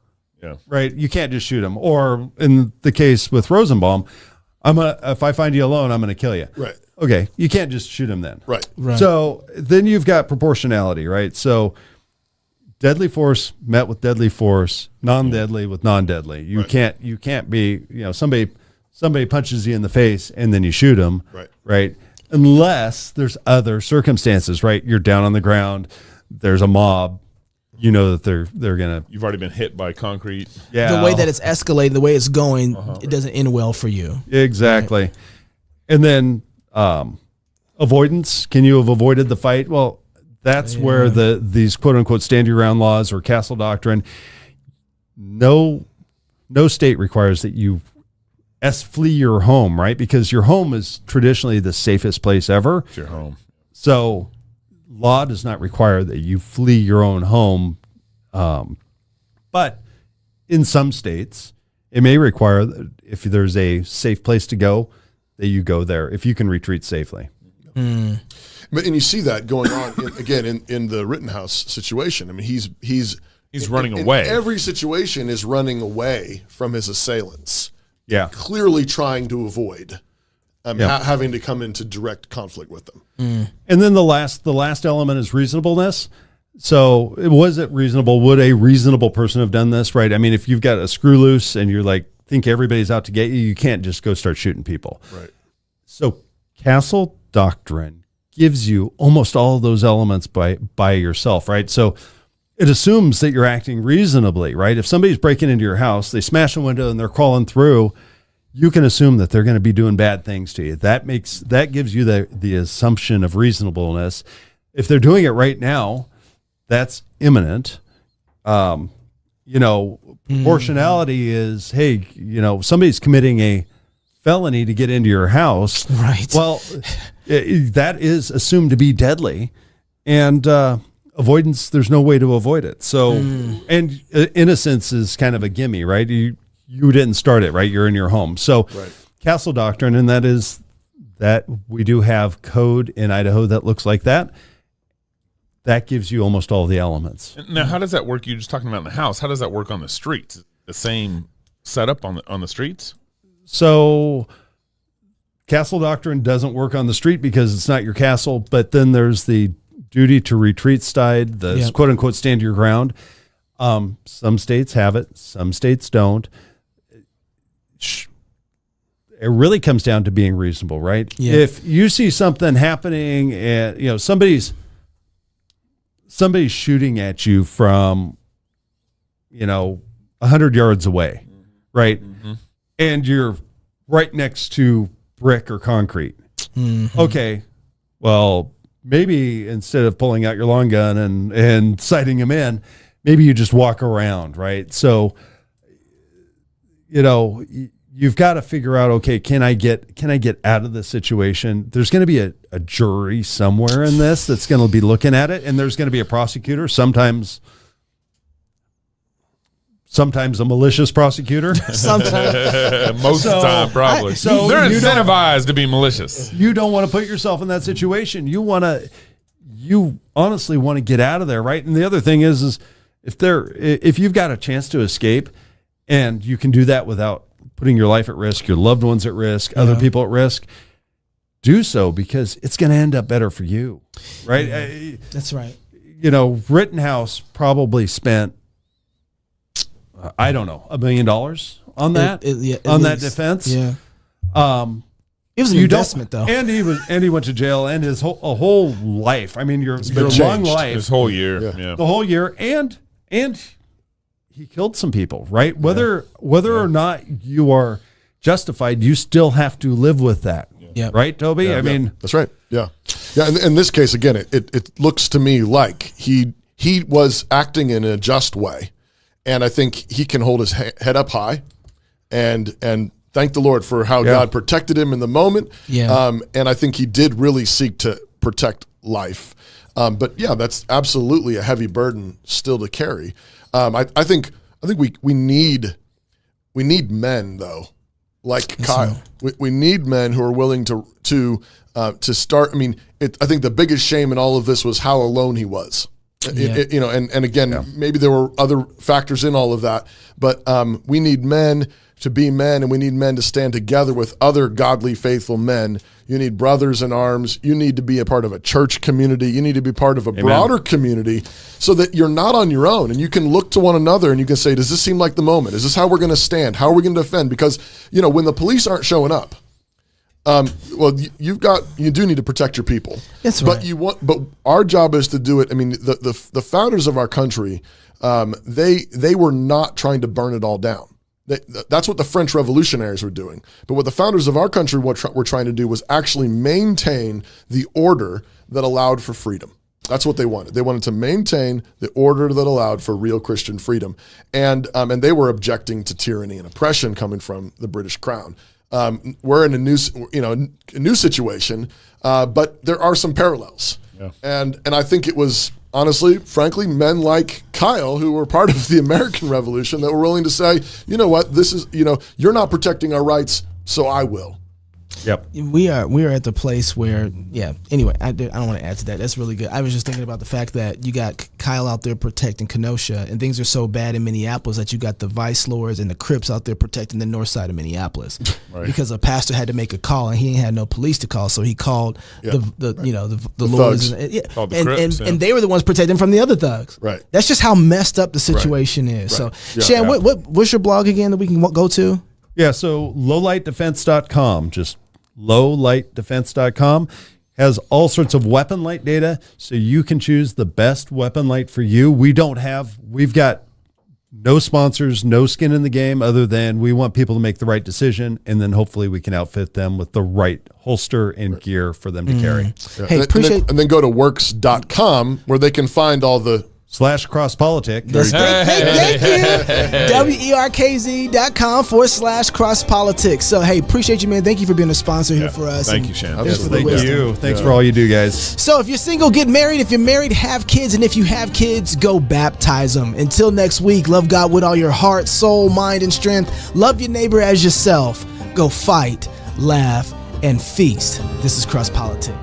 S1: Yeah, right.
S4: You can't just shoot him. Or in the case with Rosenbaum, if I find you alone, I'm going to kill you.
S3: Right.
S4: Okay, you can't just shoot him then.
S3: Right.
S4: So then you've got proportionality, right? So deadly force met with deadly force, non-deadly with non-deadly. You can't be, somebody punches you in the face and then you shoot them, right? Unless there's other circumstances, right? You're down on the ground, there's a mob, that they're gonna.
S1: You've already been hit by concrete.
S2: Yeah, the way that it's escalated, the way it's going, it doesn't end well for you.
S4: Exactly, right? And then avoidance. Can you have avoided the fight? Well, that's where these quote unquote stand your ground laws or castle doctrine. No state requires that you flee your home, right? Because your home is traditionally the safest place ever.
S1: It's your home.
S4: So law does not require that you flee your own home. But in some states, it may require that if there's a safe place to go, that you go there if you can retreat safely.
S3: And you see that going on in the Rittenhouse situation. I mean, he's
S1: running away.
S3: Every situation is running away from his assailants.
S4: Yeah,
S3: clearly trying to avoid having to come into direct conflict with them.
S4: And then the last element is reasonableness. So was it reasonable? Would a reasonable person have done this? Right. I mean, if you've got a screw loose and you're like, think everybody's out to get you, you can't just go start shooting people.
S3: Right.
S4: So castle doctrine gives you almost all of those elements by yourself, right? So it assumes that you're acting reasonably, right? If somebody's breaking into your house, they smash a window and they're crawling through, you can assume that they're going to be doing bad things to you. That gives you the assumption of reasonableness. If they're doing it right now, that's imminent. Proportionality is, hey, somebody's committing a felony to get into your house.
S2: Right.
S4: Well, that is assumed to be deadly. And avoidance, there's no way to avoid it. So, and innocence is kind of a gimme, right? You didn't start it, right? You're in your home. So castle doctrine, and that is that we do have code in Idaho that looks like that. That gives you almost all the elements.
S1: Now, how does that work? You're just talking about in the house. How does that work on the streets? The same setup on the streets?
S4: So castle doctrine doesn't work on the street because it's not your castle, but then there's the duty to retreat side, the quote unquote stand your ground. Some states have it, some states don't. It really comes down to being reasonable, right? Yeah. If you see something happening and somebody's shooting at you from 100 yards away, right? Mm-hmm. And you're right next to brick or concrete. Mm-hmm. Okay, well, maybe instead of pulling out your long gun and sighting him in, maybe you just walk around, right? So, you've got to figure out, okay, can I get out of this situation? There's going to be a jury somewhere in this that's going to be looking at it, and there's going to be a prosecutor, sometimes a malicious prosecutor.
S2: Sometimes.
S1: Most of the time, probably.
S4: So
S1: they're incentivized to be malicious.
S4: You don't want to put yourself in that situation. You honestly want to get out of there, right? And the other thing is if you've got a chance to escape and you can do that without putting your life at risk, your loved ones at risk, other people at risk, do so because it's going to end up better for you, right?
S2: Yeah, that's right.
S4: Rittenhouse probably spent, I don't know, $1 million on that, that defense.
S2: Yeah. It was an investment though.
S4: And he went to jail and his whole life. I mean, your long life.
S1: His whole year. Yeah.
S4: The whole year. And he killed some people, right? Whether or not you are justified, you still have to live with that. Yeah. Right, Toby?
S3: Yeah,
S4: I mean,
S3: that's right. Yeah. Yeah. In this case, again, it looks to me like he was acting in a just way. And I think he can hold his head up high and thank the Lord for how God protected him in the moment. Yeah. And I think he did really seek to protect life. But yeah, that's absolutely a heavy burden still to carry. I think we need men though, like Kyle. We need men who are willing to start. I mean, I think the biggest shame in all of this was how alone he was. And again, maybe there were other factors in all of that, but we need men to be men, and we need men to stand together with other godly, faithful men. You need brothers in arms. You need to be a part of a church community. You need to be part of a broader community so that you're not on your own, and you can look to one another and you can say, does this seem like the moment? Is this how we're going to stand? How are we going to defend? Because, when the police aren't showing up, you do need to protect your people.
S2: That's right.
S3: But our job is to do it. I mean, the founders of our country, they were not trying to burn it all down. That's what the French revolutionaries were doing. But what the founders of our country were trying to do was actually maintain the order that allowed for freedom. That's what they wanted. They wanted to maintain the order that allowed for real Christian freedom, and they were objecting to tyranny and oppression coming from the British Crown. We're in a new situation, but there are some parallels. Yeah. And I think it was honestly, frankly, men like Kyle who were part of the American Revolution that were willing to say, you know what, this is, you're not protecting our rights, so I will.
S4: Yep.
S2: We are at the place where, anyway, I don't want to add to that. That's really good. I was just thinking about the fact that you got Kyle out there protecting Kenosha, and things are so bad in Minneapolis that you got the Vice Lords and the Crips out there protecting the north side of Minneapolis. Right. Because a pastor had to make a call, and he ain't had no police to call, so he called the Lords. And they were the ones protecting from the other thugs.
S3: Right.
S2: That's just how messed up the situation is. Right. So, Shan, what's your blog again that we can go to?
S4: Yeah, so lowlightdefense.com, just lowlightdefense.com has all sorts of weapon light data, so you can choose the best weapon light for you. We've got no sponsors, no skin in the game, other than we want people to make the right decision, and then hopefully we can outfit them with the right holster and gear for them to carry.
S3: Yeah. Hey, and then go to Werkz.com where they can find all the
S4: /crosspolitic.
S2: Thank you. WERKZ.com/crosspolitics. So, hey, appreciate you, man. Thank you for being a sponsor here for us.
S1: Thank you, Shan.
S4: Thank you. Thanks for all you do, guys.
S2: So, if you're single, get married. If you're married, have kids. And if you have kids, go baptize them. Until next week, love God with all your heart, soul, mind, and strength. Love your neighbor as yourself. Go fight, laugh, and feast. This is Cross Politic.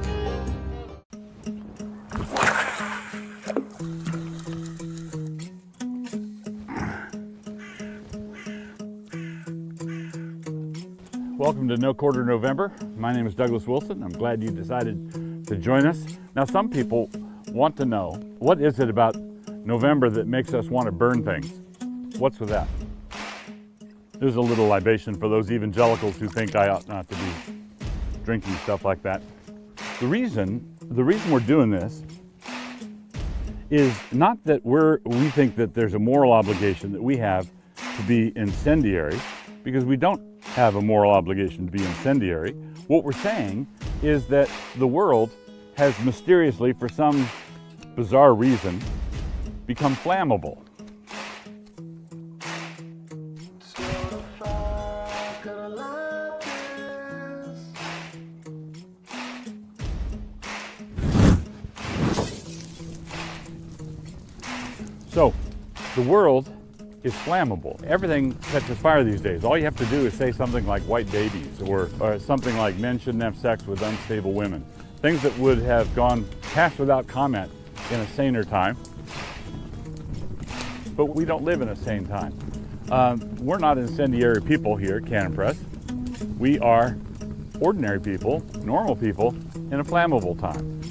S11: Welcome to No Quarter November. My name is Douglas Wilson. I'm glad you decided to join us. Now, some people want to know, what is it about November that makes us want to burn things? What's with that? There's a little libation for those evangelicals who think I ought not to be drinking stuff like that. The reason we're doing this is not that we think that there's a moral obligation that we have to be incendiary, because we don't have a moral obligation to be incendiary. What we're saying is that the world has mysteriously, for some bizarre reason, become flammable. So, the world is flammable. Everything catches fire these days. All you have to do is say something like white babies or something like men shouldn't have sex with unstable women. Things that would have gone past without comment in a saner time. But we don't live in a sane time. We're not incendiary people here at Cannon Press. We are ordinary people, normal people, in a flammable time.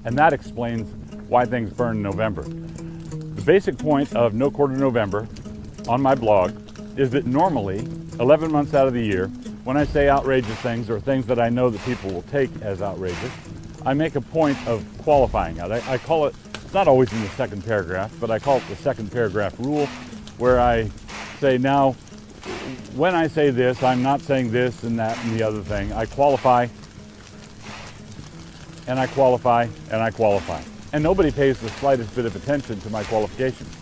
S11: And that explains why things burn in November. The basic point of No Quarter November on my blog is that normally, 11 months out of the year, when I say outrageous things or things that I know that people will take as outrageous, I make a point of qualifying it. I call it, it's not always in the second paragraph, but I call it the second paragraph rule, where I say, now, when I say this, I'm not saying this and that and the other thing. I qualify, and I qualify, and I qualify. And nobody pays the slightest bit of attention to my qualifications.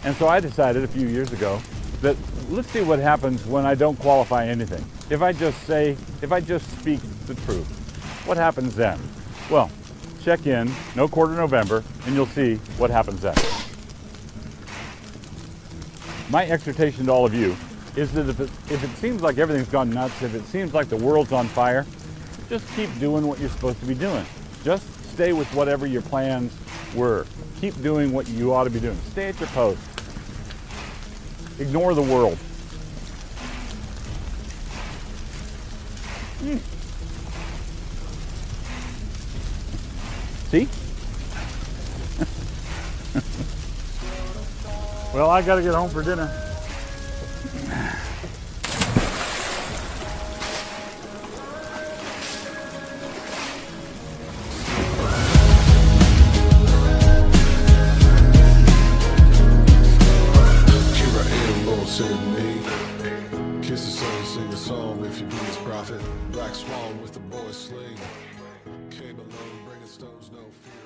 S11: And so I decided a few years ago that let's see what happens when I don't qualify anything. If I just speak the truth, what happens then? Well, check in No Quarter November and you'll see what happens then. My exhortation to all of you is that if it seems like everything's gone nuts, if it seems like the world's on fire, just keep doing what you're supposed to be doing. Just stay with whatever your plans were. Keep doing what you ought to be doing. Stay at your post. Ignore the world. See? Well, I gotta get home for dinner.
S3: Kiss the sun, sing the song if you be his prophet. Black Swan with the boy sling. Came alone, bringing stones, no fear.